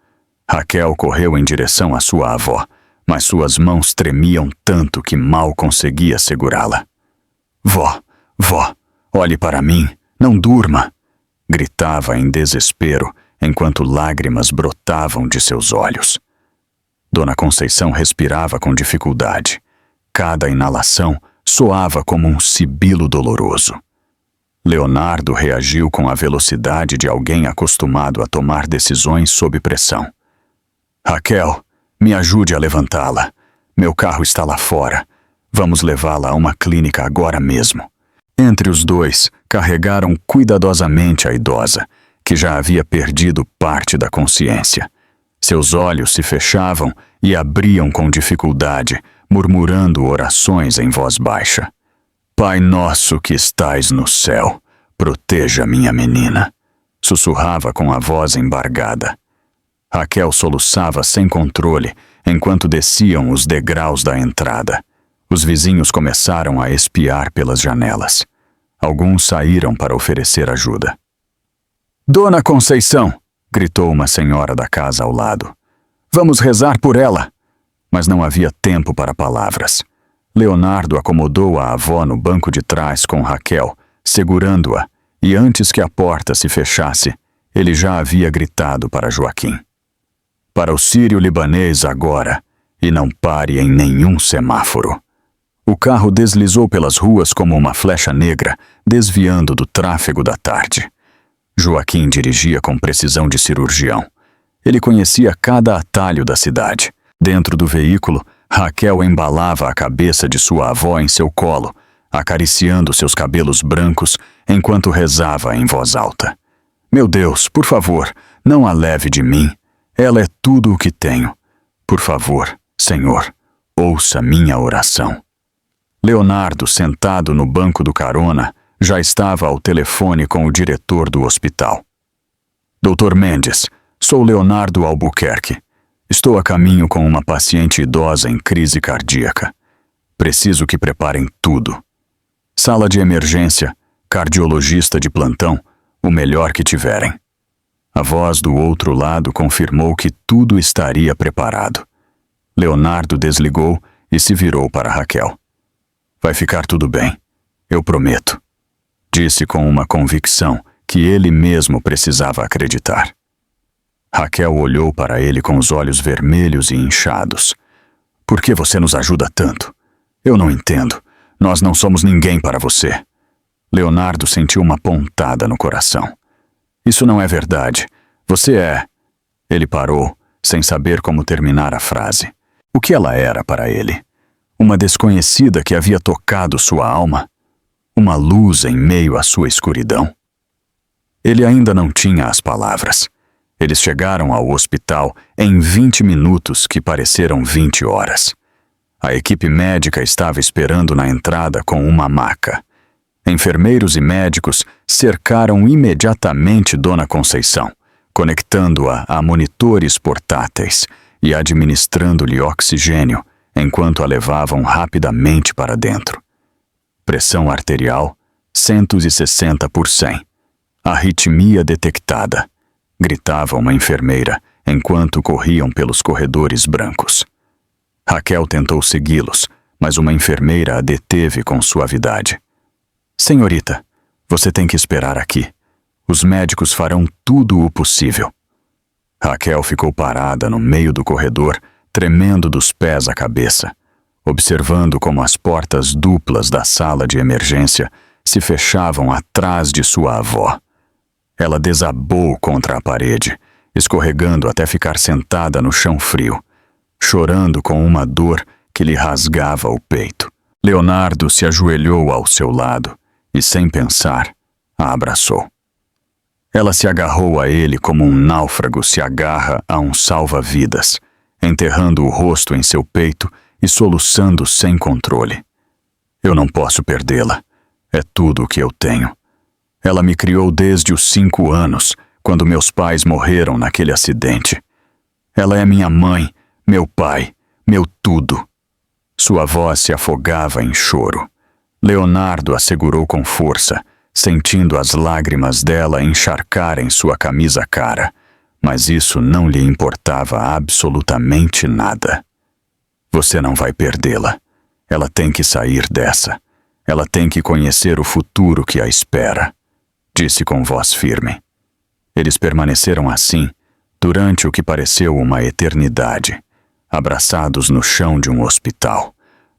Raquel correu em direção à sua avó, mas suas mãos tremiam tanto que mal conseguia segurá-la. Vó, olhe para mim, não durma! Gritava em desespero, enquanto lágrimas brotavam de seus olhos. Dona Conceição respirava com dificuldade. Cada inalação soava como um sibilo doloroso. Leonardo reagiu com a velocidade de alguém acostumado a tomar decisões sob pressão. Raquel, me ajude a levantá-la. Meu carro está lá fora. Vamos levá-la a uma clínica agora mesmo. Entre os dois, carregaram cuidadosamente a idosa, que já havia perdido parte da consciência. Seus olhos se fechavam e abriam com dificuldade, murmurando orações em voz baixa. Pai nosso que estais no céu, proteja minha menina, sussurrava com a voz embargada. Raquel soluçava sem controle enquanto desciam os degraus da entrada. Os vizinhos começaram a espiar pelas janelas. Alguns saíram para oferecer ajuda. Dona Conceição! Gritou uma senhora da casa ao lado. Vamos rezar por ela! Mas não havia tempo para palavras. Leonardo acomodou a avó no banco de trás com Raquel, segurando-a, e antes que a porta se fechasse, ele já havia gritado para Joaquim. Para o sírio-libanês agora, e não pare em nenhum semáforo. O carro deslizou pelas ruas como uma flecha negra, desviando do tráfego da tarde. Joaquim dirigia com precisão de cirurgião. Ele conhecia cada atalho da cidade. Dentro do veículo, Raquel embalava a cabeça de sua avó em seu colo, acariciando seus cabelos brancos enquanto rezava em voz alta. Meu Deus, por favor, não a leve de mim. Ela é tudo o que tenho. Por favor, Senhor, ouça minha oração. Leonardo, sentado no banco do carona, já estava ao telefone com o diretor do hospital. Dr. Mendes, sou Leonardo Albuquerque. Estou a caminho com uma paciente idosa em crise cardíaca. Preciso que preparem tudo. Sala de emergência, cardiologista de plantão, o melhor que tiverem. A voz do outro lado confirmou que tudo estaria preparado. Leonardo desligou e se virou para Raquel. Vai ficar tudo bem, eu prometo, disse com uma convicção que ele mesmo precisava acreditar. Raquel olhou para ele com os olhos vermelhos e inchados. Por que você nos ajuda tanto? Eu não entendo. Nós não somos ninguém para você. Leonardo sentiu uma pontada no coração. Isso não é verdade. Você é... Ele parou, sem saber como terminar a frase. O que ela era para ele? Uma desconhecida que havia tocado sua alma? Uma luz em meio à sua escuridão? Ele ainda não tinha as palavras. Eles chegaram ao hospital em 20 minutos que pareceram 20 horas. A equipe médica estava esperando na entrada com uma maca. Enfermeiros e médicos cercaram imediatamente Dona Conceição, conectando-a a monitores portáteis e administrando-lhe oxigênio enquanto a levavam rapidamente para dentro. Pressão arterial 160 por 100. Arritmia detectada, gritava uma enfermeira enquanto corriam pelos corredores brancos. Raquel tentou segui-los, mas uma enfermeira a deteve com suavidade. Senhorita, você tem que esperar aqui. Os médicos farão tudo o possível. Raquel ficou parada no meio do corredor, tremendo dos pés à cabeça, observando como as portas duplas da sala de emergência se fechavam atrás de sua avó. Ela desabou contra a parede, escorregando até ficar sentada no chão frio, chorando com uma dor que lhe rasgava o peito. Leonardo se ajoelhou ao seu lado e, sem pensar, a abraçou. Ela se agarrou a ele como um náufrago se agarra a um salva-vidas, enterrando o rosto em seu peito e soluçando sem controle. Eu não posso perdê-la. É tudo o que eu tenho. Ela me criou desde os 5 anos, quando meus pais morreram naquele acidente. Ela é minha mãe, meu pai, meu tudo. Sua voz se afogava em choro. Leonardo a segurou com força, sentindo as lágrimas dela encharcarem sua camisa cara, mas isso não lhe importava absolutamente nada. Você não vai perdê-la. Ela tem que sair dessa. Ela tem que conhecer o futuro que a espera, disse com voz firme. Eles permaneceram assim durante o que pareceu uma eternidade, abraçados no chão de um hospital,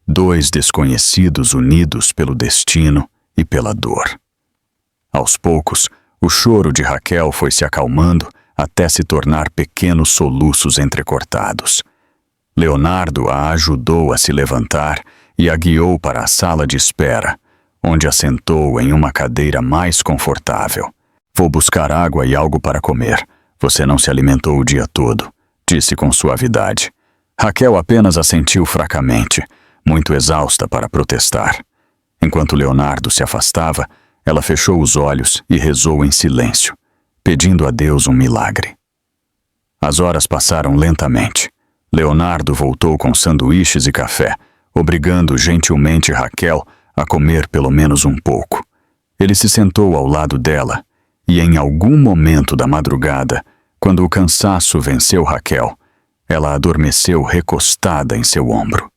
2 desconhecidos unidos pelo destino e pela dor. Aos poucos, o choro de Raquel foi se acalmando até se tornar pequenos soluços entrecortados. Leonardo a ajudou a se levantar e a guiou para a sala de espera, onde a sentou em uma cadeira mais confortável. Vou buscar água e algo para comer. Você não se alimentou o dia todo, disse com suavidade. Raquel apenas assentiu fracamente, muito exausta para protestar. Enquanto Leonardo se afastava, ela fechou os olhos e rezou em silêncio, pedindo a Deus um milagre. As horas passaram lentamente. Leonardo voltou com sanduíches e café, obrigando gentilmente Raquel a comer pelo menos um pouco. Ele se sentou ao lado dela e, em algum momento da madrugada, quando o cansaço venceu Raquel, ela adormeceu recostada em seu ombro.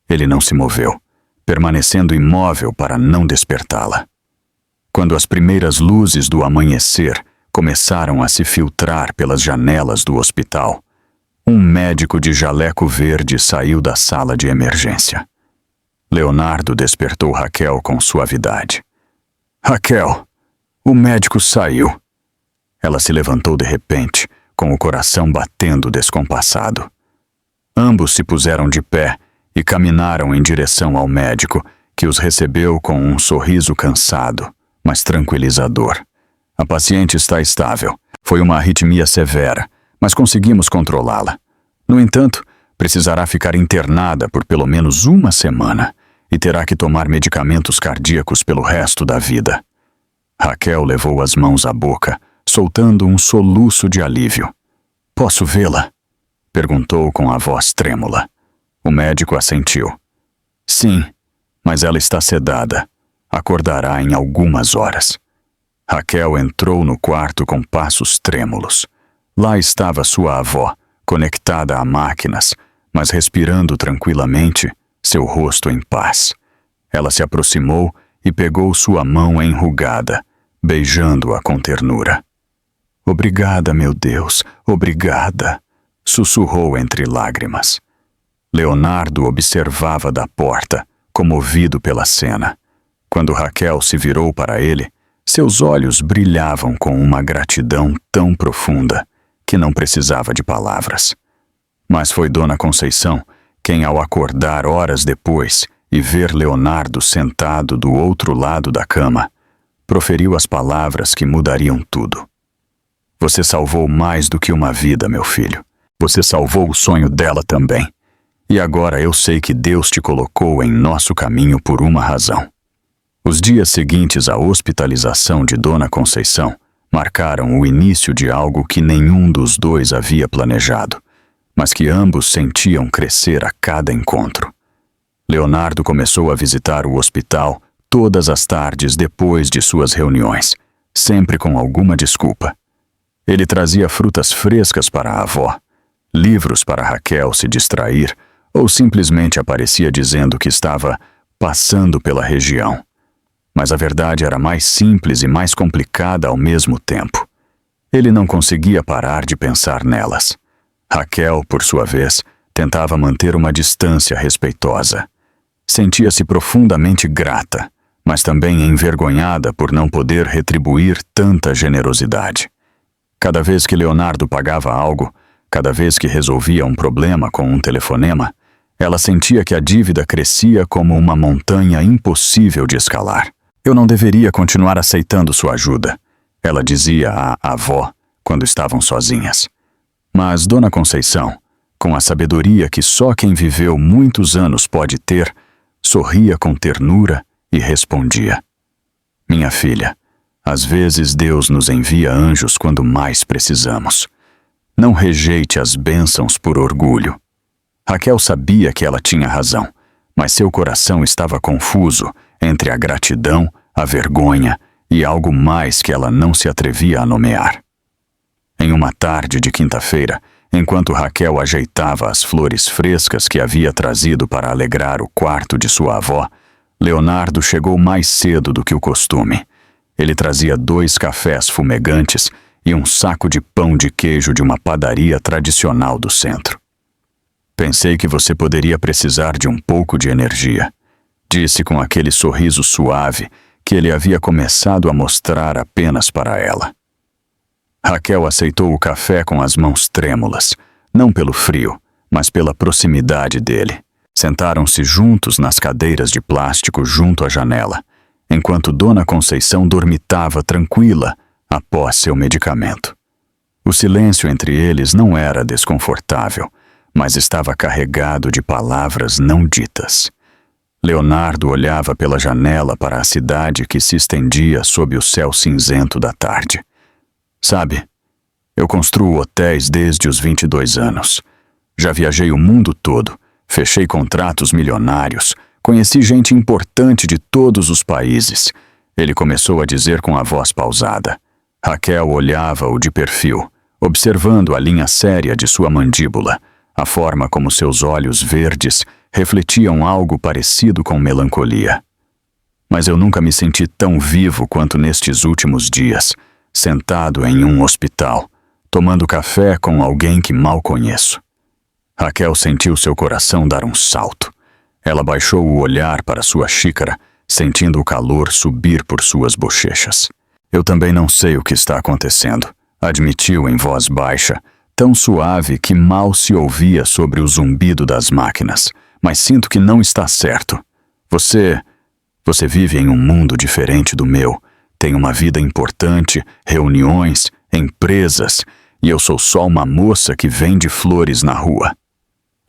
Ele não se moveu, permanecendo imóvel para não despertá-la. Quando as primeiras luzes do amanhecer começaram a se filtrar pelas janelas do hospital, um médico de jaleco verde saiu da sala de emergência. Leonardo despertou Raquel com suavidade. Raquel, o médico saiu. Ela se levantou de repente, com o coração batendo descompassado. Ambos se puseram de pé e caminaram em direção ao médico, que os recebeu com um sorriso cansado, mas tranquilizador. A paciente está estável. Foi uma arritmia severa, mas conseguimos controlá-la. No entanto, precisará ficar internada por pelo menos 1 semana e terá que tomar medicamentos cardíacos pelo resto da vida. Raquel levou as mãos à boca, soltando um soluço de alívio. Posso vê-la? Perguntou com a voz trêmula. O médico assentiu. Sim, mas ela está sedada. Acordará em algumas horas. Raquel entrou no quarto com passos trêmulos. Lá estava sua avó, conectada a máquinas, mas respirando tranquilamente, seu rosto em paz. Ela se aproximou e pegou sua mão enrugada, beijando-a com ternura. "Obrigada, meu Deus, obrigada", sussurrou entre lágrimas. Leonardo observava da porta, comovido pela cena. Quando Raquel se virou para ele, seus olhos brilhavam com uma gratidão tão profunda que não precisava de palavras. Mas foi Dona Conceição quem, ao acordar horas depois e ver Leonardo sentado do outro lado da cama, proferiu as palavras que mudariam tudo. "Você salvou mais do que uma vida, meu filho. Você salvou o sonho dela também. E agora eu sei que Deus te colocou em nosso caminho por uma razão." Os dias seguintes à hospitalização de Dona Conceição marcaram o início de algo que nenhum dos dois havia planejado, mas que ambos sentiam crescer a cada encontro. Leonardo começou a visitar o hospital todas as tardes depois de suas reuniões, sempre com alguma desculpa. Ele trazia frutas frescas para a avó, livros para Raquel se distrair, ou simplesmente aparecia dizendo que estava passando pela região. Mas a verdade era mais simples e mais complicada ao mesmo tempo. Ele não conseguia parar de pensar nelas. Raquel, por sua vez, tentava manter uma distância respeitosa. Sentia-se profundamente grata, mas também envergonhada por não poder retribuir tanta generosidade. Cada vez que Leonardo pagava algo, cada vez que resolvia um problema com um telefonema, ela sentia que a dívida crescia como uma montanha impossível de escalar. "Eu não deveria continuar aceitando sua ajuda", ela dizia à avó quando estavam sozinhas. Mas Dona Conceição, com a sabedoria que só quem viveu muitos anos pode ter, sorria com ternura e respondia: "Minha filha, às vezes Deus nos envia anjos quando mais precisamos. Não rejeite as bênçãos por orgulho." Raquel sabia que ela tinha razão, mas seu coração estava confuso entre a gratidão, a vergonha e algo mais que ela não se atrevia a nomear. Em uma tarde de quinta-feira, enquanto Raquel ajeitava as flores frescas que havia trazido para alegrar o quarto de sua avó, Leonardo chegou mais cedo do que o costume. Ele trazia 2 cafés fumegantes e um saco de pão de queijo de uma padaria tradicional do centro. "Pensei que você poderia precisar de um pouco de energia", disse com aquele sorriso suave que ele havia começado a mostrar apenas para ela. Raquel aceitou o café com as mãos trêmulas, não pelo frio, mas pela proximidade dele. Sentaram-se juntos nas cadeiras de plástico junto à janela, enquanto Dona Conceição dormitava tranquila após seu medicamento. O silêncio entre eles não era desconfortável, mas estava carregado de palavras não ditas. Leonardo olhava pela janela para a cidade que se estendia sob o céu cinzento da tarde. "Sabe, eu construo hotéis desde os 22 anos. Já viajei o mundo todo, fechei contratos milionários, conheci gente importante de todos os países", ele começou a dizer com a voz pausada. Raquel olhava-o de perfil, observando a linha séria de sua mandíbula, a forma como seus olhos verdes refletiam algo parecido com melancolia. "Mas eu nunca me senti tão vivo quanto nestes últimos dias, sentado em um hospital, tomando café com alguém que mal conheço." Raquel sentiu seu coração dar um salto. Ela baixou o olhar para sua xícara, sentindo o calor subir por suas bochechas. "Eu também não sei o que está acontecendo", admitiu em voz baixa, tão suave que mal se ouvia sobre o zumbido das máquinas. "Mas sinto que não está certo. Você vive em um mundo diferente do meu, tem uma vida importante, reuniões, empresas, e eu sou só uma moça que vende flores na rua."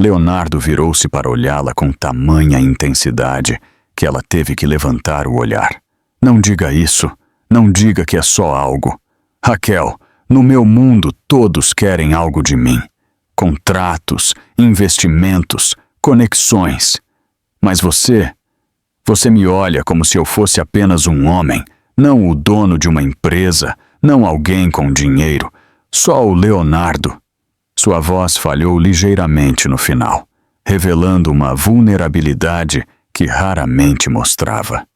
Leonardo virou-se para olhá-la com tamanha intensidade que ela teve que levantar o olhar. "Não diga isso, não diga que é só algo. Raquel, no meu mundo todos querem algo de mim. Contratos, investimentos, conexões. Mas você me olha como se eu fosse apenas um homem, não o dono de uma empresa, não alguém com dinheiro, só o Leonardo." Sua voz falhou ligeiramente no final, revelando uma vulnerabilidade que raramente mostrava.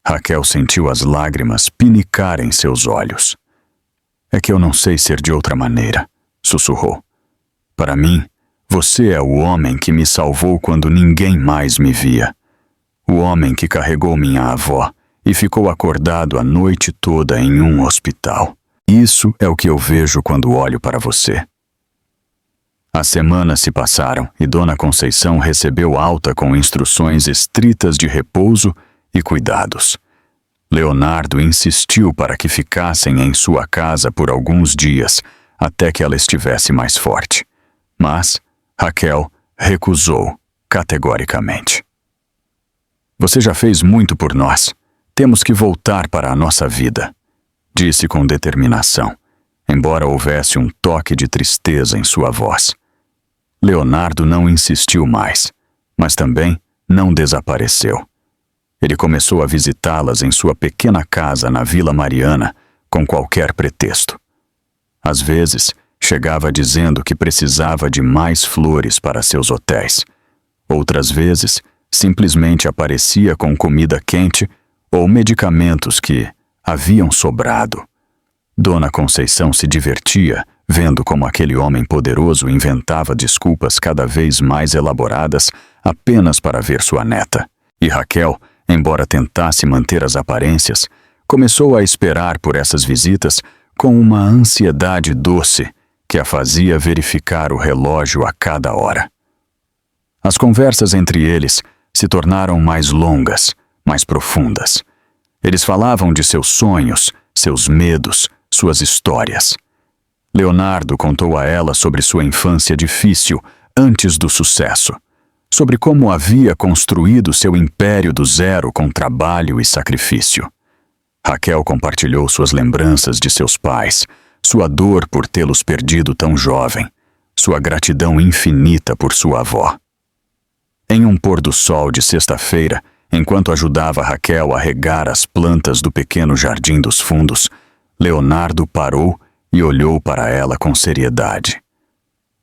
Raquel sentiu as lágrimas pinicar em seus olhos. É que eu não sei ser de outra maneira, sussurrou. Para mim, você é o homem que me salvou quando ninguém mais me via. O homem que carregou minha avó e ficou acordado a noite toda em um hospital. Isso é o que eu vejo quando olho para você. As semanas se passaram e Dona Conceição recebeu alta com instruções estritas de repouso e cuidados. Leonardo insistiu para que ficassem em sua casa por alguns dias, até que ela estivesse mais forte. Mas Raquel recusou categoricamente. Você já fez muito por nós. Temos que voltar para a nossa vida, disse com determinação, embora houvesse um toque de tristeza em sua voz. Leonardo não insistiu mais, mas também não desapareceu. Ele começou a visitá-las em sua pequena casa na Vila Mariana com qualquer pretexto. Às vezes, chegava dizendo que precisava de mais flores para seus hotéis. Outras vezes, simplesmente aparecia com comida quente ou medicamentos que haviam sobrado. Dona Conceição se divertia vendo como aquele homem poderoso inventava desculpas cada vez mais elaboradas apenas para ver sua neta. E Raquel, embora tentasse manter as aparências, começou a esperar por essas visitas com uma ansiedade doce que a fazia verificar o relógio a cada hora. As conversas entre eles se tornaram mais longas, mais profundas. Eles falavam de seus sonhos, seus medos, suas histórias. Leonardo contou a ela sobre sua infância difícil antes do sucesso, sobre como havia construído seu império do zero com trabalho e sacrifício. Raquel compartilhou suas lembranças de seus pais, sua dor por tê-los perdido tão jovem, sua gratidão infinita por sua avó. Em um pôr do sol de sexta-feira, enquanto ajudava Raquel a regar as plantas do pequeno jardim dos fundos, Leonardo parou e olhou para ela com seriedade.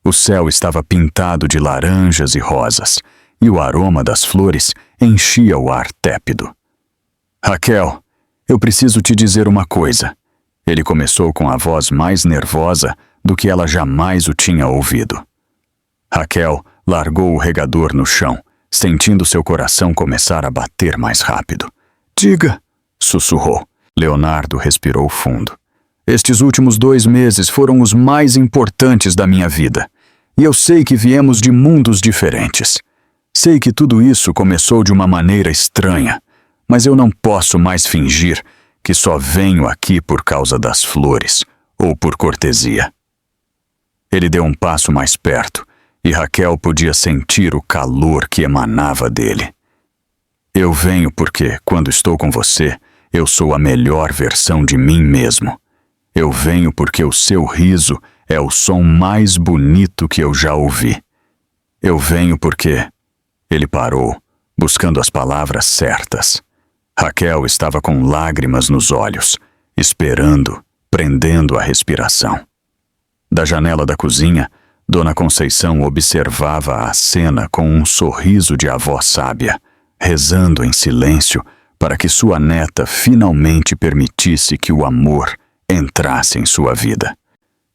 O céu estava pintado de laranjas e rosas, e o aroma das flores enchia o ar tépido. Raquel, eu preciso te dizer uma coisa. Ele começou com a voz mais nervosa do que ela jamais o tinha ouvido. Raquel largou o regador no chão, sentindo seu coração começar a bater mais rápido. Diga, sussurrou. Leonardo respirou fundo. Estes últimos 2 meses foram os mais importantes da minha vida. E eu sei que viemos de mundos diferentes. Sei que tudo isso começou de uma maneira estranha, mas eu não posso mais fingir que só venho aqui por causa das flores ou por cortesia. Ele deu um passo mais perto e Raquel podia sentir o calor que emanava dele. Eu venho porque, quando estou com você, eu sou a melhor versão de mim mesmo. Eu venho porque o seu riso é o som mais bonito que eu já ouvi. Eu venho porque... Ele parou, buscando as palavras certas. Raquel estava com lágrimas nos olhos, esperando, prendendo a respiração. Da janela da cozinha, Dona Conceição observava a cena com um sorriso de avó sábia, rezando em silêncio para que sua neta finalmente permitisse que o amor entrasse em sua vida.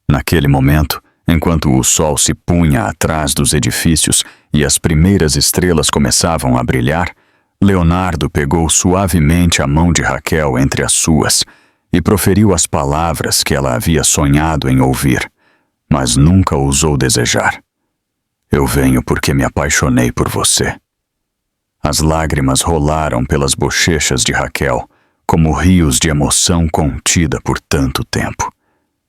Naquele momento, enquanto o sol se punha atrás dos edifícios e as primeiras estrelas começavam a brilhar, Leonardo pegou suavemente a mão de Raquel entre as suas e proferiu as palavras que ela havia sonhado em ouvir, mas nunca ousou desejar. Eu venho porque me apaixonei por você. As lágrimas rolaram pelas bochechas de Raquel, como rios de emoção contida por tanto tempo.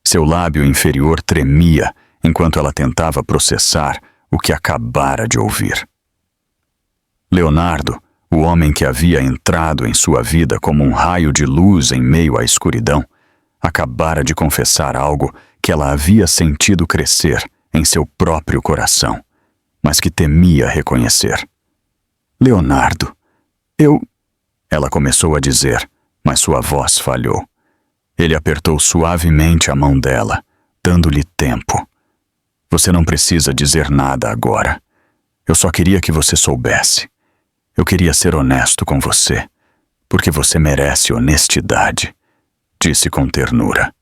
Seu lábio inferior tremia enquanto ela tentava processar o que acabara de ouvir. Leonardo, o homem que havia entrado em sua vida como um raio de luz em meio à escuridão, acabara de confessar algo que ela havia sentido crescer em seu próprio coração, mas que temia reconhecer. Leonardo, Ela começou a dizer, mas sua voz falhou. Ele apertou suavemente a mão dela, dando-lhe tempo. Você não precisa dizer nada agora. Eu só queria que você soubesse. Eu queria ser honesto com você, porque você merece honestidade, disse com ternura.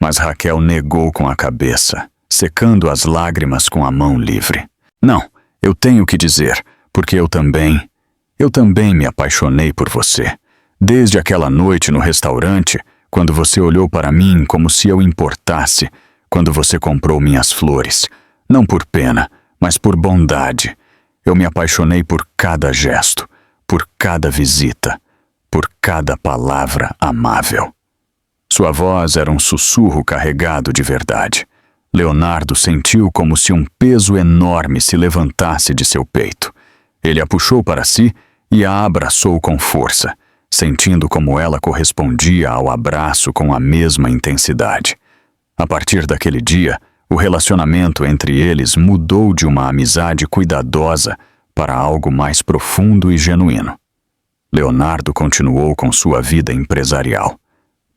Mas Raquel negou com a cabeça, secando as lágrimas com a mão livre. Não, eu tenho que dizer, porque eu também me apaixonei por você. Desde aquela noite no restaurante, quando você olhou para mim como se eu importasse, quando você comprou minhas flores, não por pena, mas por bondade. Eu me apaixonei por cada gesto, por cada visita, por cada palavra amável. Sua voz era um sussurro carregado de verdade. Leonardo sentiu como se um peso enorme se levantasse de seu peito. Ele a puxou para si e a abraçou com força, sentindo como ela correspondia ao abraço com a mesma intensidade. A partir daquele dia, o relacionamento entre eles mudou de uma amizade cuidadosa para algo mais profundo e genuíno. Leonardo continuou com sua vida empresarial,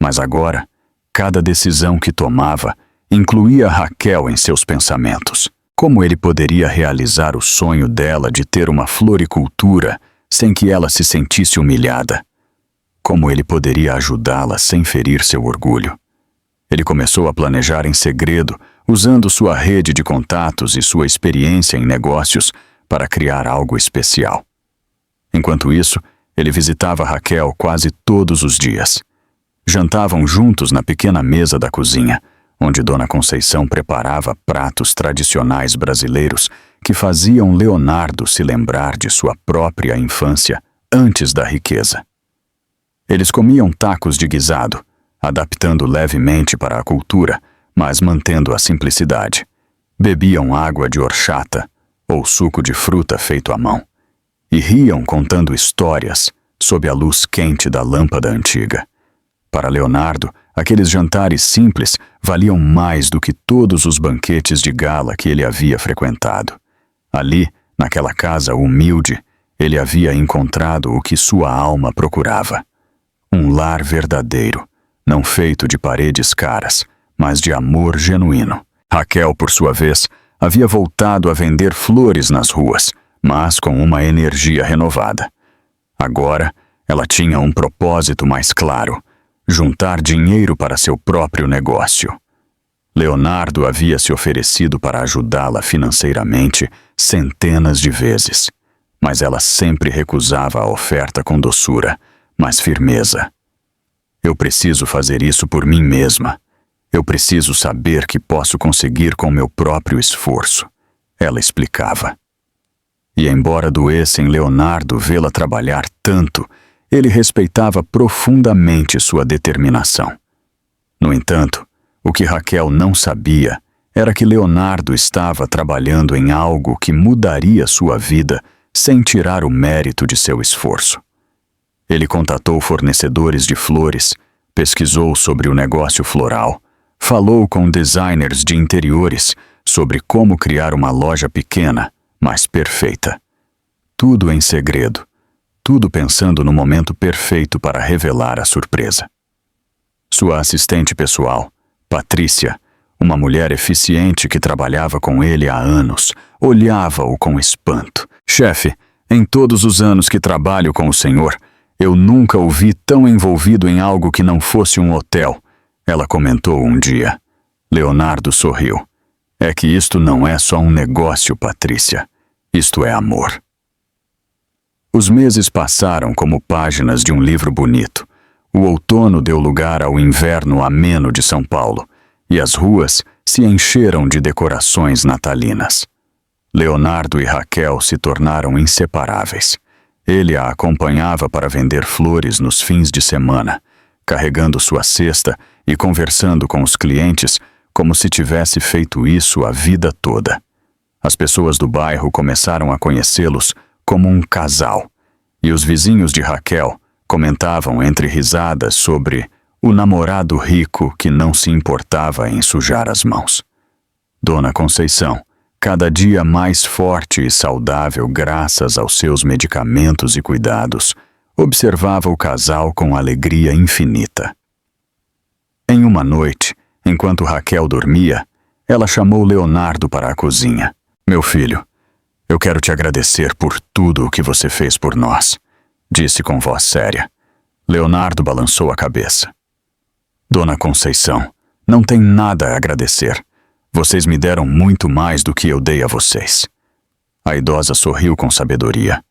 mas agora, cada decisão que tomava incluía Raquel em seus pensamentos. Como ele poderia realizar o sonho dela de ter uma floricultura sem que ela se sentisse humilhada? Como ele poderia ajudá-la sem ferir seu orgulho? Ele começou a planejar em segredo, usando sua rede de contatos e sua experiência em negócios para criar algo especial. Enquanto isso, ele visitava Raquel quase todos os dias. Jantavam juntos na pequena mesa da cozinha, onde Dona Conceição preparava pratos tradicionais brasileiros que faziam Leonardo se lembrar de sua própria infância antes da riqueza. Eles comiam tacos de guisado, adaptando levemente para a cultura, mas mantendo a simplicidade. Bebiam água de horchata ou suco de fruta feito à mão, e riam contando histórias sob a luz quente da lâmpada antiga. Para Leonardo, aqueles jantares simples valiam mais do que todos os banquetes de gala que ele havia frequentado. Ali, naquela casa humilde, ele havia encontrado o que sua alma procurava. Um lar verdadeiro, não feito de paredes caras, mas de amor genuíno. Raquel, por sua vez, havia voltado a vender flores nas ruas, mas com uma energia renovada. Agora, ela tinha um propósito mais claro: juntar dinheiro para seu próprio negócio. Leonardo havia se oferecido para ajudá-la financeiramente centenas de vezes, mas ela sempre recusava a oferta com doçura, mas firmeza. Eu preciso fazer isso por mim mesma. Eu preciso saber que posso conseguir com meu próprio esforço, ela explicava. E embora doesse em Leonardo vê-la trabalhar tanto, ele respeitava profundamente sua determinação. No entanto, o que Raquel não sabia era que Leonardo estava trabalhando em algo que mudaria sua vida sem tirar o mérito de seu esforço. Ele contatou fornecedores de flores, pesquisou sobre o negócio floral, falou com designers de interiores sobre como criar uma loja pequena, mas perfeita. Tudo em segredo, tudo pensando no momento perfeito para revelar a surpresa. Sua assistente pessoal, Patrícia, uma mulher eficiente que trabalhava com ele há anos, olhava-o com espanto. Chefe, em todos os anos que trabalho com o senhor, eu nunca o vi tão envolvido em algo que não fosse um hotel, ela comentou um dia. Leonardo sorriu. É que isto não é só um negócio, Patrícia. Isto é amor. Os meses passaram como páginas de um livro bonito. O outono deu lugar ao inverno ameno de São Paulo, e as ruas se encheram de decorações natalinas. Leonardo e Raquel se tornaram inseparáveis. Ele a acompanhava para vender flores nos fins de semana, carregando sua cesta e conversando com os clientes como se tivesse feito isso a vida toda. As pessoas do bairro começaram a conhecê-los como um casal, e os vizinhos de Raquel comentavam entre risadas sobre o namorado rico que não se importava em sujar as mãos. Dona Conceição, cada dia mais forte e saudável graças aos seus medicamentos e cuidados, observava o casal com alegria infinita. Em uma noite, enquanto Raquel dormia, ela chamou Leonardo para a cozinha. Meu filho, Eu quero te agradecer por tudo o que você fez por nós, disse com voz séria. Leonardo balançou a cabeça. Dona Conceição, não tem nada a agradecer. Vocês me deram muito mais do que eu dei a vocês. A idosa sorriu com sabedoria.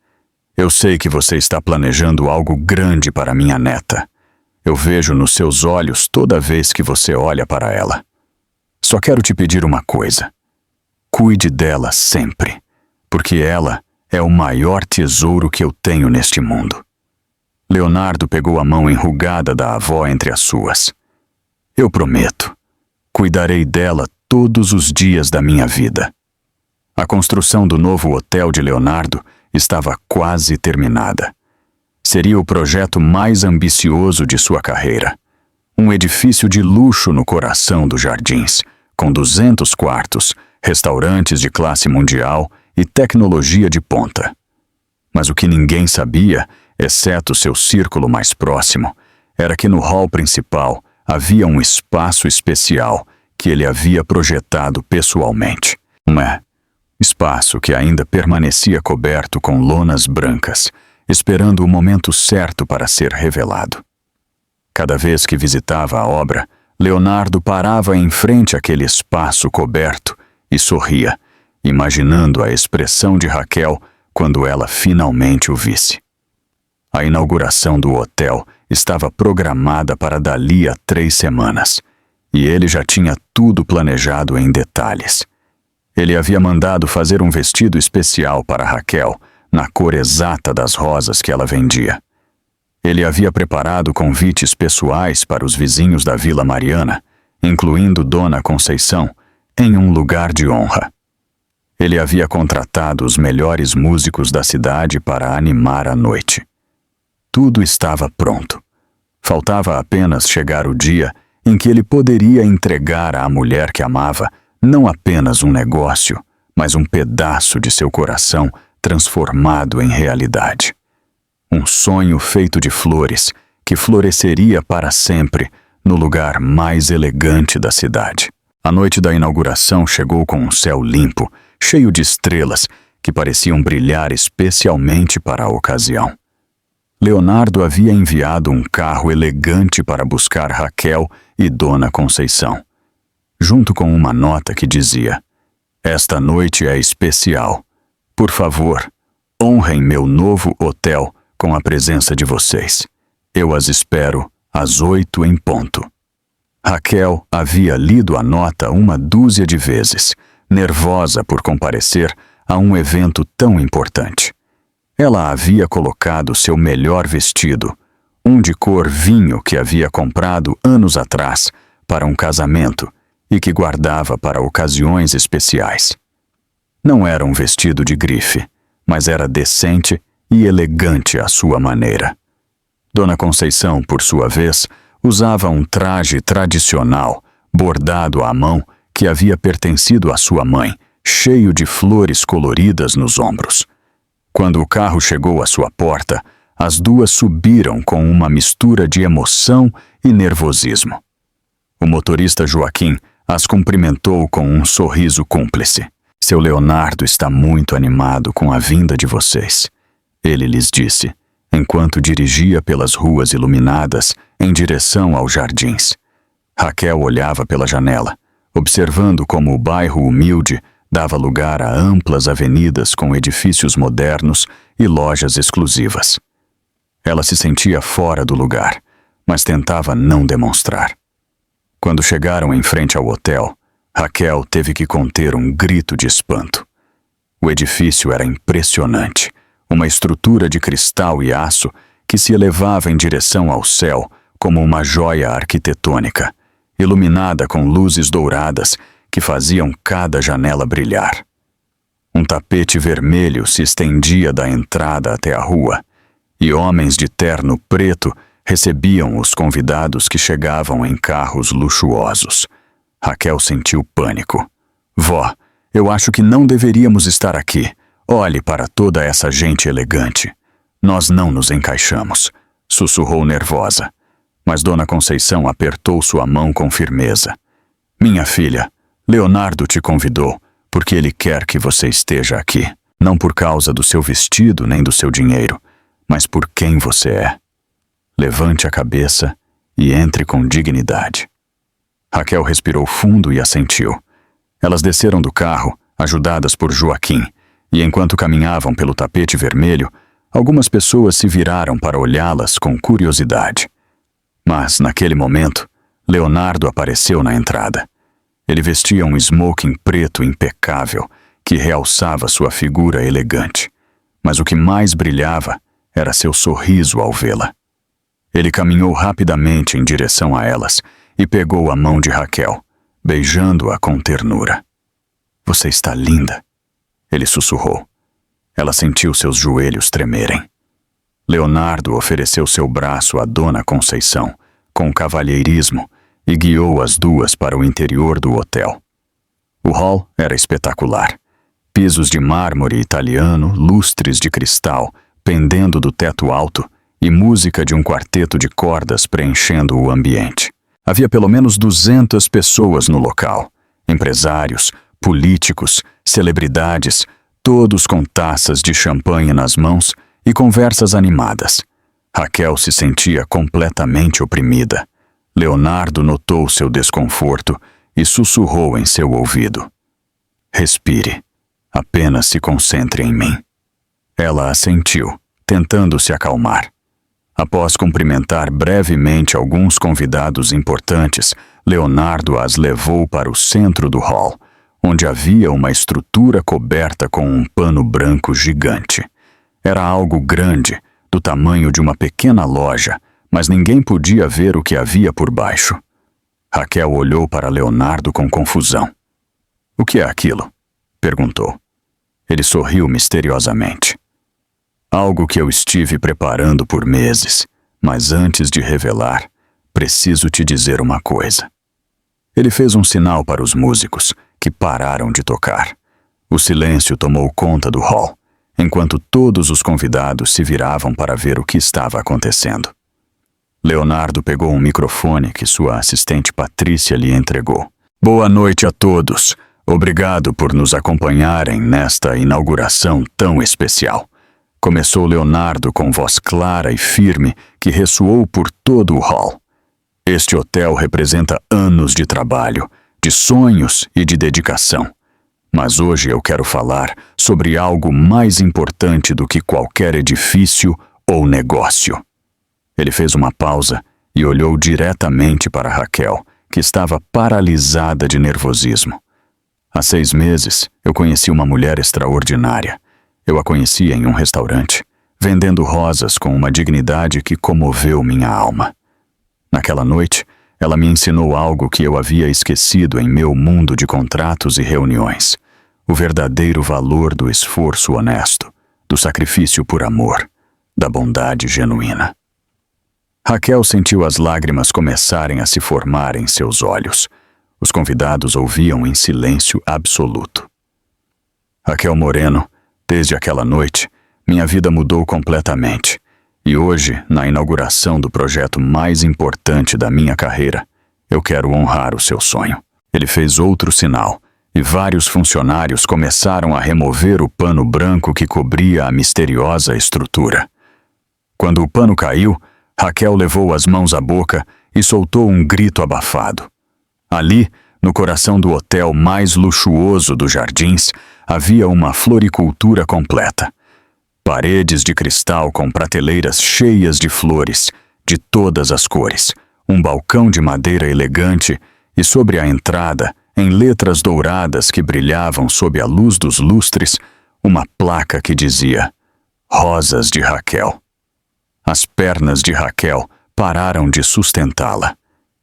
Eu sei que você está planejando algo grande para minha neta. Eu vejo nos seus olhos toda vez que você olha para ela. Só quero te pedir uma coisa. Cuide dela sempre, porque ela é o maior tesouro que eu tenho neste mundo. Leonardo pegou a mão enrugada da avó entre as suas. Eu prometo, cuidarei dela todos os dias da minha vida. A construção do novo hotel de Leonardo estava quase terminada. Seria o projeto mais ambicioso de sua carreira. Um edifício de luxo no coração dos Jardins, com 200 quartos, restaurantes de classe mundial e tecnologia de ponta. Mas o que ninguém sabia, exceto seu círculo mais próximo, era que no hall principal havia um espaço especial que ele havia projetado pessoalmente. Espaço que ainda permanecia coberto com lonas brancas, esperando o momento certo para ser revelado. Cada vez que visitava a obra, Leonardo parava em frente àquele espaço coberto e sorria, imaginando a expressão de Raquel quando ela finalmente o visse. A inauguração do hotel estava programada para dali a 3 semanas, e ele já tinha tudo planejado em detalhes. Ele havia mandado fazer um vestido especial para Raquel, na cor exata das rosas que ela vendia. Ele havia preparado convites pessoais para os vizinhos da Vila Mariana, incluindo Dona Conceição, em um lugar de honra. Ele havia contratado os melhores músicos da cidade para animar a noite. Tudo estava pronto. Faltava apenas chegar o dia em que ele poderia entregar à mulher que amava não apenas um negócio, mas um pedaço de seu coração transformado em realidade. Um sonho feito de flores que floresceria para sempre no lugar mais elegante da cidade. A noite da inauguração chegou com um céu limpo, cheio de estrelas que pareciam brilhar especialmente para a ocasião. Leonardo havia enviado um carro elegante para buscar Raquel e Dona Conceição, junto com uma nota que dizia: "Esta noite é especial. Por favor, honrem meu novo hotel com a presença de vocês. Eu as espero às 8 em ponto." Raquel havia lido a nota uma dúzia de vezes, nervosa por comparecer a um evento tão importante. Ela havia colocado seu melhor vestido, um de cor vinho que havia comprado anos atrás para um casamento e que guardava para ocasiões especiais. Não era um vestido de grife, mas era decente e elegante à sua maneira. Dona Conceição, por sua vez, usava um traje tradicional, bordado à mão, que havia pertencido à sua mãe, cheio de flores coloridas nos ombros. Quando o carro chegou à sua porta, as duas subiram com uma mistura de emoção e nervosismo. O motorista Joaquim as cumprimentou com um sorriso cúmplice. "Seu Leonardo está muito animado com a vinda de vocês", ele lhes disse, enquanto dirigia pelas ruas iluminadas em direção aos jardins. Raquel olhava pela janela, observando como o bairro humilde dava lugar a amplas avenidas com edifícios modernos e lojas exclusivas. Ela se sentia fora do lugar, mas tentava não demonstrar. Quando chegaram em frente ao hotel, Raquel teve que conter um grito de espanto. O edifício era impressionante, uma estrutura de cristal e aço que se elevava em direção ao céu como uma joia arquitetônica, iluminada com luzes douradas que faziam cada janela brilhar. Um tapete vermelho se estendia da entrada até a rua, e homens de terno preto recebiam os convidados que chegavam em carros luxuosos. Raquel sentiu pânico. "Vó, eu acho que não deveríamos estar aqui. Olhe para toda essa gente elegante. Nós não nos encaixamos", sussurrou nervosa. Mas Dona Conceição apertou sua mão com firmeza. "Minha filha, Leonardo te convidou porque ele quer que você esteja aqui. não por causa do seu vestido nem do seu dinheiro, mas por quem você é. Levante a cabeça e entre com dignidade. Raquel respirou fundo e assentiu. Elas desceram do carro, ajudadas por Joaquim, e enquanto caminhavam pelo tapete vermelho, algumas pessoas se viraram para olhá-las com curiosidade. Mas, naquele momento, Leonardo apareceu na entrada. Ele vestia um smoking preto impecável, que realçava sua figura elegante. Mas o que mais brilhava era seu sorriso ao vê-la. Ele caminhou rapidamente em direção a elas e pegou a mão de Raquel, beijando-a com ternura. "Você está linda", ele sussurrou. Ela sentiu seus joelhos tremerem. Leonardo ofereceu seu braço a Dona Conceição, com cavalheirismo, e guiou as duas para o interior do hotel. O hall era espetacular. Pisos de mármore italiano, lustres de cristal, pendendo do teto alto, e música de um quarteto de cordas preenchendo o ambiente. Havia pelo menos 200 pessoas no local. Empresários, políticos, celebridades, todos com taças de champanhe nas mãos e conversas animadas. Raquel se sentia completamente oprimida. Leonardo notou seu desconforto e sussurrou em seu ouvido: "Respire. Apenas se concentre em mim." Ela assentiu, tentando se acalmar. Após cumprimentar brevemente alguns convidados importantes, Leonardo as levou para o centro do hall, onde havia uma estrutura coberta com um pano branco gigante. Era algo grande, do tamanho de uma pequena loja, mas ninguém podia ver o que havia por baixo. Raquel olhou para Leonardo com confusão. "O que é aquilo?" perguntou. Ele sorriu misteriosamente. "Algo que eu estive preparando por meses, mas antes de revelar, preciso te dizer uma coisa." Ele fez um sinal para os músicos, que pararam de tocar. O silêncio tomou conta do hall, enquanto todos os convidados se viravam para ver o que estava acontecendo. Leonardo pegou um microfone que sua assistente Patrícia lhe entregou. "Boa noite a todos. Obrigado por nos acompanharem nesta inauguração tão especial." Começou Leonardo com voz clara e firme que ressoou por todo o hall. "Este hotel representa anos de trabalho, de sonhos e de dedicação. Mas hoje eu quero falar sobre algo mais importante do que qualquer edifício ou negócio." Ele fez uma pausa e olhou diretamente para Raquel, que estava paralisada de nervosismo. Há 6 meses, eu conheci uma mulher extraordinária. Eu a conhecia em um restaurante, vendendo rosas com uma dignidade que comoveu minha alma. Naquela noite, ela me ensinou algo que eu havia esquecido em meu mundo de contratos e reuniões: o verdadeiro valor do esforço honesto, do sacrifício por amor, da bondade genuína. Raquel sentiu as lágrimas começarem a se formar em seus olhos. Os convidados ouviam em silêncio absoluto. "Raquel Moreno, desde aquela noite, minha vida mudou completamente. E hoje, na inauguração do projeto mais importante da minha carreira, eu quero honrar o seu sonho." Ele fez outro sinal, e vários funcionários começaram a remover o pano branco que cobria a misteriosa estrutura. Quando o pano caiu, Raquel levou as mãos à boca e soltou um grito abafado. Ali, no coração do hotel mais luxuoso dos Jardins, havia uma floricultura completa. Paredes de cristal com prateleiras cheias de flores, de todas as cores, um balcão de madeira elegante e sobre a entrada, em letras douradas que brilhavam sob a luz dos lustres, uma placa que dizia: "Rosas de Raquel." As pernas de Raquel pararam de sustentá-la.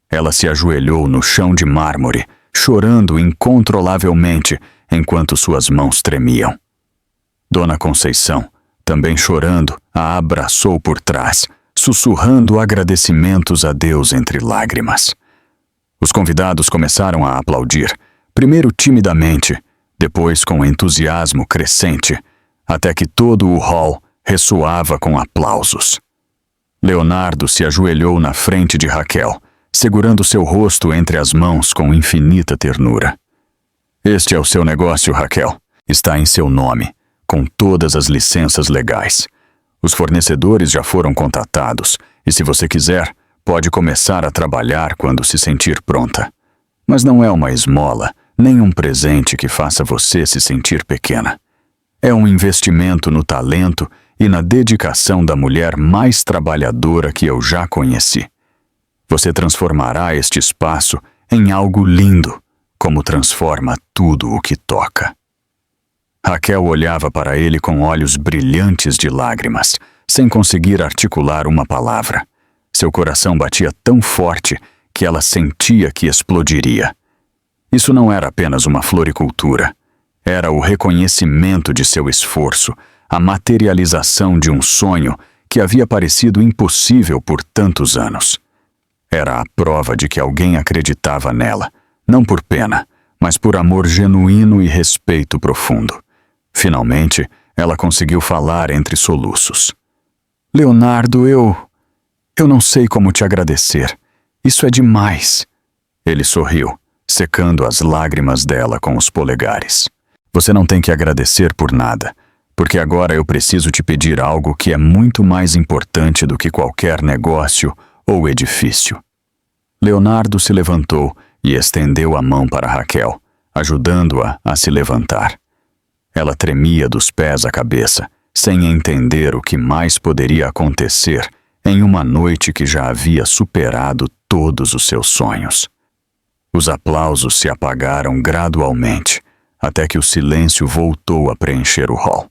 Ela se ajoelhou no chão de mármore, chorando incontrolavelmente enquanto suas mãos tremiam. Dona Conceição, também chorando, a abraçou por trás, sussurrando agradecimentos a Deus entre lágrimas. Os convidados começaram a aplaudir, primeiro timidamente, depois com entusiasmo crescente, até que todo o hall ressoava com aplausos. Leonardo se ajoelhou na frente de Raquel, segurando seu rosto entre as mãos com infinita ternura. "Este é o seu negócio, Raquel. Está em seu nome. com todas as licenças legais. Os fornecedores já foram contatados e, se você quiser, pode começar a trabalhar quando se sentir pronta. Mas não é uma esmola, nem um presente que faça você se sentir pequena. É um investimento no talento e na dedicação da mulher mais trabalhadora que eu já conheci. Você transformará este espaço em algo lindo, como transforma tudo o que toca. Raquel olhava para ele com olhos brilhantes de lágrimas, sem conseguir articular uma palavra. Seu coração batia tão forte que ela sentia que explodiria. Isso não era apenas uma floricultura. Era o reconhecimento de seu esforço, a materialização de um sonho que havia parecido impossível por tantos anos. Era a prova de que alguém acreditava nela, não por pena, mas por amor genuíno e respeito profundo. Finalmente, ela conseguiu falar entre soluços. Leonardo, eu não sei como te agradecer. Isso é demais. Ele sorriu, secando as lágrimas dela com os polegares. Você não tem que agradecer por nada, porque agora eu preciso te pedir algo que é muito mais importante do que qualquer negócio ou edifício. Leonardo se levantou e estendeu a mão para Raquel, ajudando-a a se levantar. Ela tremia dos pés à cabeça, sem entender o que mais poderia acontecer em uma noite que já havia superado todos os seus sonhos. Os aplausos se apagaram gradualmente, até que o silêncio voltou a preencher o hall.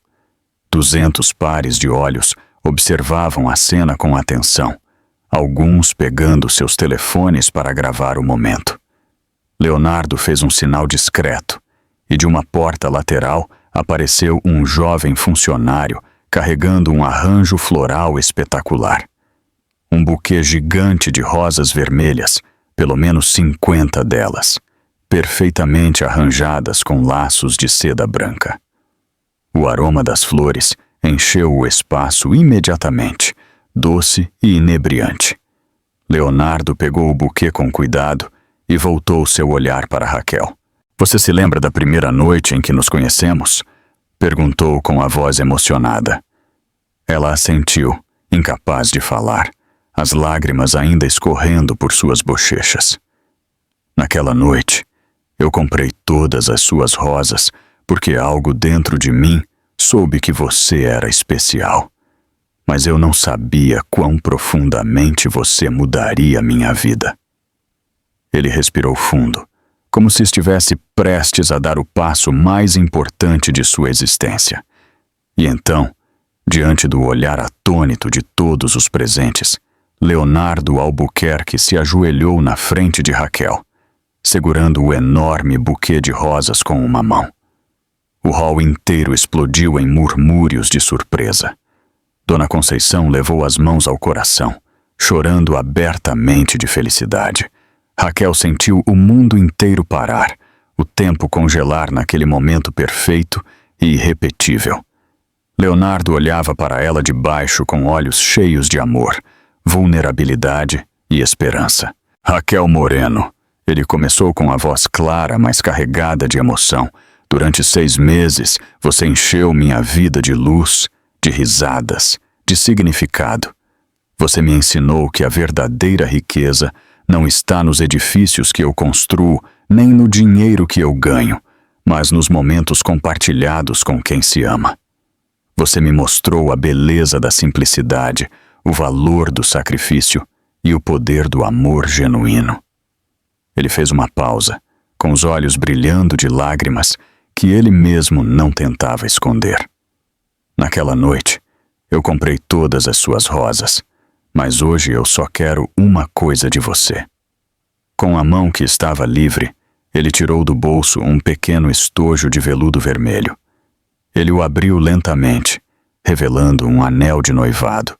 200 pares de olhos observavam a cena com atenção, alguns pegando seus telefones para gravar o momento. Leonardo fez um sinal discreto, e de uma porta lateral apareceu um jovem funcionário carregando um arranjo floral espetacular. Um buquê gigante de rosas vermelhas, pelo menos 50 delas, perfeitamente arranjadas com laços de seda branca. O aroma das flores encheu o espaço imediatamente, doce e inebriante. Leonardo pegou o buquê com cuidado e voltou seu olhar para Raquel. Você se lembra da primeira noite em que nos conhecemos? Perguntou com a voz emocionada. Ela assentiu, incapaz de falar, as lágrimas ainda escorrendo por suas bochechas. Naquela noite, eu comprei todas as suas rosas porque algo dentro de mim soube que você era especial. Mas eu não sabia quão profundamente você mudaria minha vida. Ele respirou fundo, como se estivesse prestes a dar o passo mais importante de sua existência. E então, diante do olhar atônito de todos os presentes, Leonardo Albuquerque se ajoelhou na frente de Raquel, segurando o enorme buquê de rosas com uma mão. O hall inteiro explodiu em murmúrios de surpresa. Dona Conceição levou as mãos ao coração, chorando abertamente de felicidade. Raquel sentiu o mundo inteiro parar, o tempo congelar naquele momento perfeito e irrepetível. Leonardo olhava para ela de baixo com olhos cheios de amor, vulnerabilidade e esperança. Raquel Moreno, ele começou com a voz clara, mas carregada de emoção. Durante 6 meses, você encheu minha vida de luz, de risadas, de significado. Você me ensinou que a verdadeira riqueza não está nos edifícios que eu construo, nem no dinheiro que eu ganho, mas nos momentos compartilhados com quem se ama. Você me mostrou a beleza da simplicidade, o valor do sacrifício e o poder do amor genuíno. Ele fez uma pausa, com os olhos brilhando de lágrimas que ele mesmo não tentava esconder. Naquela noite, eu comprei todas as suas rosas, mas hoje eu só quero uma coisa de você. Com a mão que estava livre, ele tirou do bolso um pequeno estojo de veludo vermelho. Ele o abriu lentamente, revelando um anel de noivado,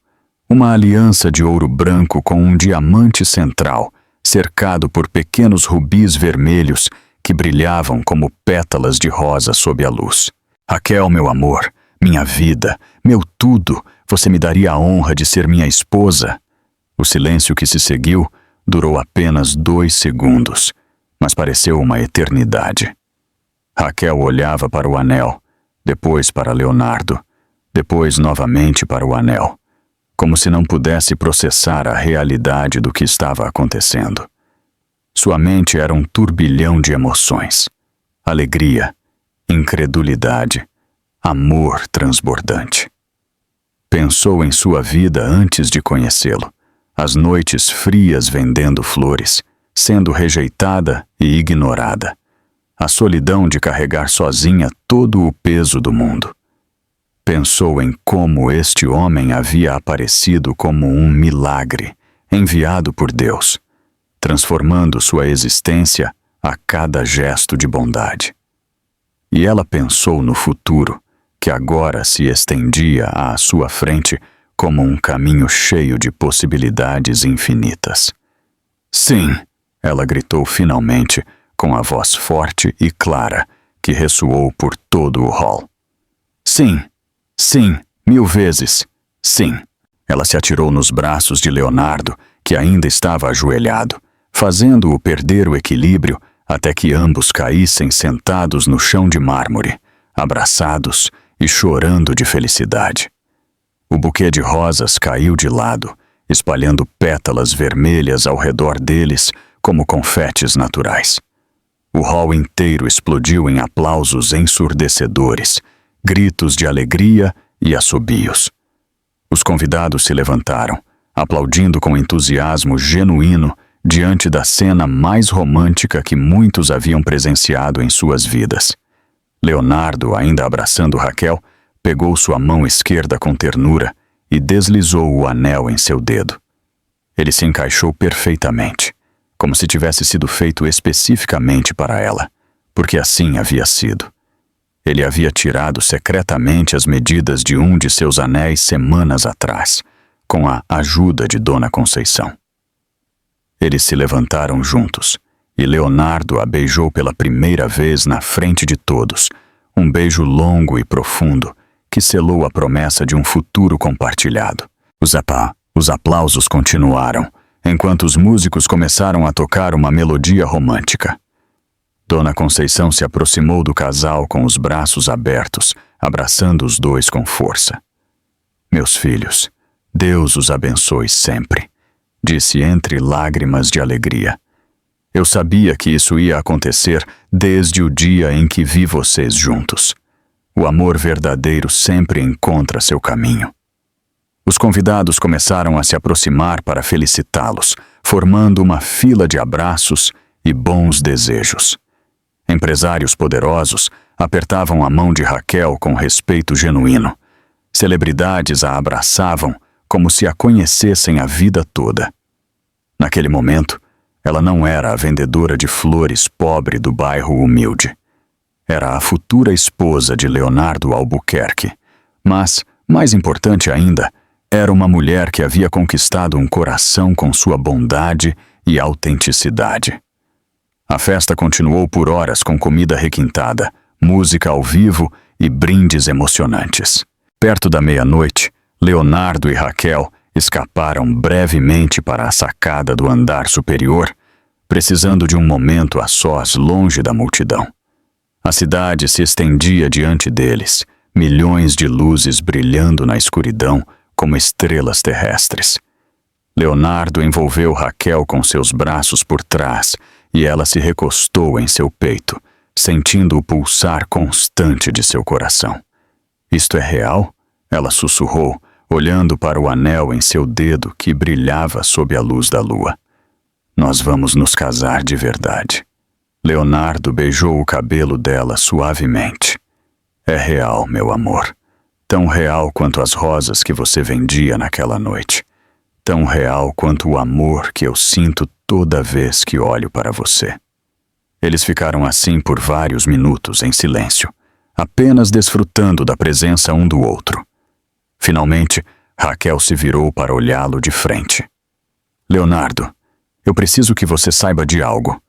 uma aliança de ouro branco com um diamante central, cercado por pequenos rubis vermelhos que brilhavam como pétalas de rosa sob a luz. Raquel, meu amor, minha vida, meu tudo, você me daria a honra de ser minha esposa? O silêncio que se seguiu durou apenas 2 segundos, mas pareceu uma eternidade. Raquel olhava para o anel, depois para Leonardo, depois novamente para o anel, como se não pudesse processar a realidade do que estava acontecendo. Sua mente era um turbilhão de emoções: alegria, incredulidade, amor transbordante. Pensou em sua vida antes de conhecê-lo, as noites frias vendendo flores, sendo rejeitada e ignorada, a solidão de carregar sozinha todo o peso do mundo. Pensou em como este homem havia aparecido como um milagre, enviado por Deus, transformando sua existência a cada gesto de bondade. E ela pensou no futuro, que agora se estendia à sua frente como um caminho cheio de possibilidades infinitas. Sim, ela gritou finalmente, com a voz forte e clara, que ressoou por todo o hall. Sim, sim, 1000 vezes, sim. Ela se atirou nos braços de Leonardo, que ainda estava ajoelhado, fazendo-o perder o equilíbrio até que ambos caíssem sentados no chão de mármore, abraçados e chorando de felicidade. O buquê de rosas caiu de lado, espalhando pétalas vermelhas ao redor deles como confetes naturais. O hall inteiro explodiu em aplausos ensurdecedores, gritos de alegria e assobios. Os convidados se levantaram, aplaudindo com entusiasmo genuíno diante da cena mais romântica que muitos haviam presenciado em suas vidas. Leonardo, ainda abraçando Raquel, pegou sua mão esquerda com ternura e deslizou o anel em seu dedo. Ele se encaixou perfeitamente, como se tivesse sido feito especificamente para ela, porque assim havia sido. Ele havia tirado secretamente as medidas de um de seus anéis semanas atrás, com a ajuda de Dona Conceição. Eles se levantaram juntos, e Leonardo a beijou pela primeira vez na frente de todos, um beijo longo e profundo, que selou a promessa de um futuro compartilhado. Os aplausos continuaram, enquanto os músicos começaram a tocar uma melodia romântica. Dona Conceição se aproximou do casal com os braços abertos, abraçando os dois com força. Meus filhos, Deus os abençoe sempre, disse entre lágrimas de alegria. Eu sabia que isso ia acontecer desde o dia em que vi vocês juntos. O amor verdadeiro sempre encontra seu caminho. Os convidados começaram a se aproximar para felicitá-los, formando uma fila de abraços e bons desejos. Empresários poderosos apertavam a mão de Raquel com respeito genuíno. Celebridades a abraçavam como se a conhecessem a vida toda. Naquele momento, ela não era a vendedora de flores pobre do bairro humilde. Era a futura esposa de Leonardo Albuquerque, mas, mais importante ainda, era uma mulher que havia conquistado um coração com sua bondade e autenticidade. A festa continuou por horas com comida requintada, música ao vivo e brindes emocionantes. Perto da meia-noite, Leonardo e Raquel escaparam brevemente para a sacada do andar superior, precisando de um momento a sós longe da multidão. A cidade se estendia diante deles, milhões de luzes brilhando na escuridão como estrelas terrestres. Leonardo envolveu Raquel com seus braços por trás e ela se recostou em seu peito, sentindo o pulsar constante de seu coração. Isto é real? Ela sussurrou, olhando para o anel em seu dedo que brilhava sob a luz da lua. Nós vamos nos casar de verdade. Leonardo beijou o cabelo dela suavemente. É real, meu amor. Tão real quanto as rosas que você vendia naquela noite. Tão real quanto o amor que eu sinto toda vez que olho para você. Eles ficaram assim por vários minutos em silêncio, apenas desfrutando da presença um do outro. Finalmente, Raquel se virou para olhá-lo de frente. Leonardo, eu preciso que você saiba de algo.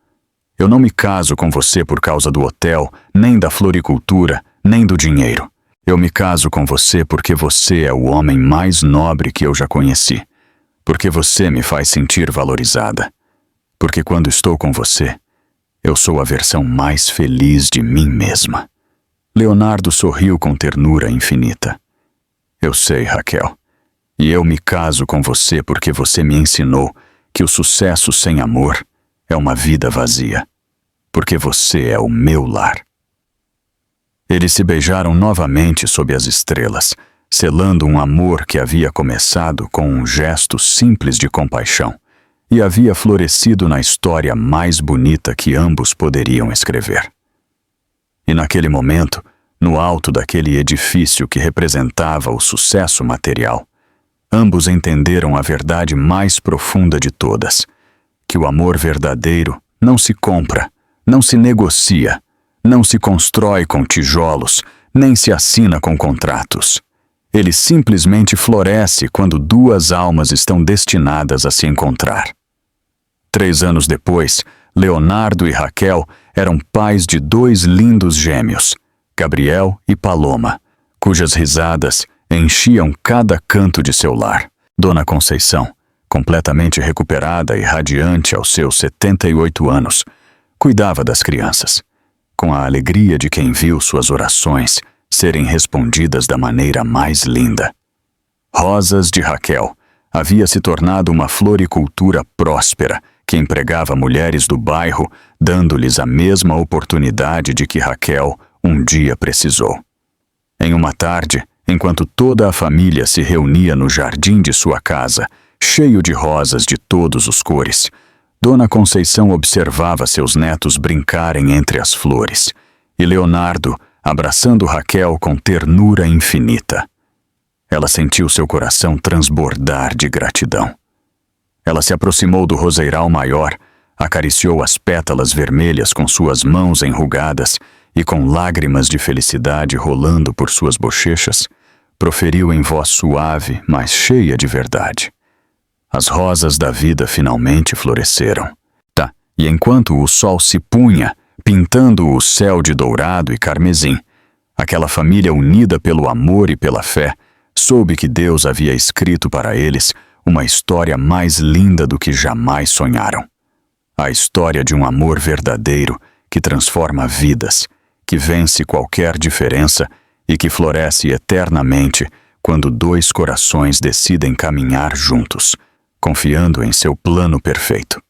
Eu não me caso com você por causa do hotel, nem da floricultura, nem do dinheiro. Eu me caso com você porque você é o homem mais nobre que eu já conheci. Porque você me faz sentir valorizada. Porque quando estou com você, eu sou a versão mais feliz de mim mesma. Leonardo sorriu com ternura infinita. Eu sei, Raquel. E eu me caso com você porque você me ensinou que o sucesso sem amor é uma vida vazia. Porque você é o meu lar. Eles se beijaram novamente sob as estrelas, selando um amor que havia começado com um gesto simples de compaixão e havia florescido na história mais bonita que ambos poderiam escrever. E naquele momento, no alto daquele edifício que representava o sucesso material, ambos entenderam a verdade mais profunda de todas, que o amor verdadeiro não se compra, não se negocia, não se constrói com tijolos, nem se assina com contratos. Ele simplesmente floresce quando duas almas estão destinadas a se encontrar. 3 anos depois, Leonardo e Raquel eram pais de 2 lindos gêmeos, Gabriel e Paloma, cujas risadas enchiam cada canto de seu lar. Dona Conceição, completamente recuperada e radiante aos seus 78 anos, cuidava das crianças, com a alegria de quem viu suas orações serem respondidas da maneira mais linda. Rosas de Raquel havia se tornado uma floricultura próspera que empregava mulheres do bairro, dando-lhes a mesma oportunidade de que Raquel um dia precisou. Em uma tarde, enquanto toda a família se reunia no jardim de sua casa, cheio de rosas de todos os cores, Dona Conceição observava seus netos brincarem entre as flores, e Leonardo abraçando Raquel com ternura infinita. Ela sentiu seu coração transbordar de gratidão. Ela se aproximou do roseiral maior, acariciou as pétalas vermelhas com suas mãos enrugadas e com lágrimas de felicidade rolando por suas bochechas, proferiu em voz suave, mas cheia de verdade. As rosas da vida finalmente floresceram. E enquanto o sol se punha, pintando o céu de dourado e carmesim, aquela família unida pelo amor e pela fé, soube que Deus havia escrito para eles uma história mais linda do que jamais sonharam. A história de um amor verdadeiro que transforma vidas, que vence qualquer diferença e que floresce eternamente quando 2 corações decidem caminhar juntos, confiando em seu plano perfeito.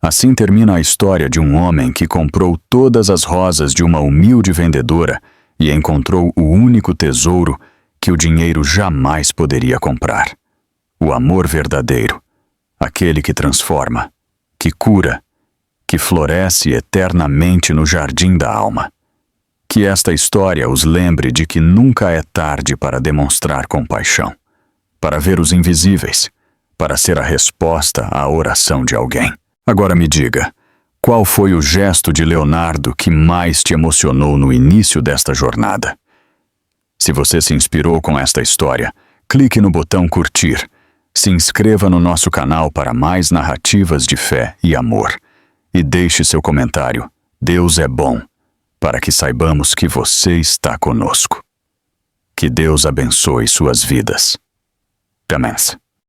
Assim termina a história de um homem que comprou todas as rosas de uma humilde vendedora e encontrou o único tesouro que o dinheiro jamais poderia comprar: o amor verdadeiro, aquele que transforma, que cura, que floresce eternamente no jardim da alma. Que esta história os lembre de que nunca é tarde para demonstrar compaixão, para ver os invisíveis, para ser a resposta à oração de alguém. Agora me diga, qual foi o gesto de Leonardo que mais te emocionou no início desta jornada? Se você se inspirou com esta história, clique no botão curtir. Se inscreva no nosso canal para mais narrativas de fé e amor. E deixe seu comentário. Deus é bom, para que saibamos que você está conosco. Que Deus abençoe suas vidas. Até mais.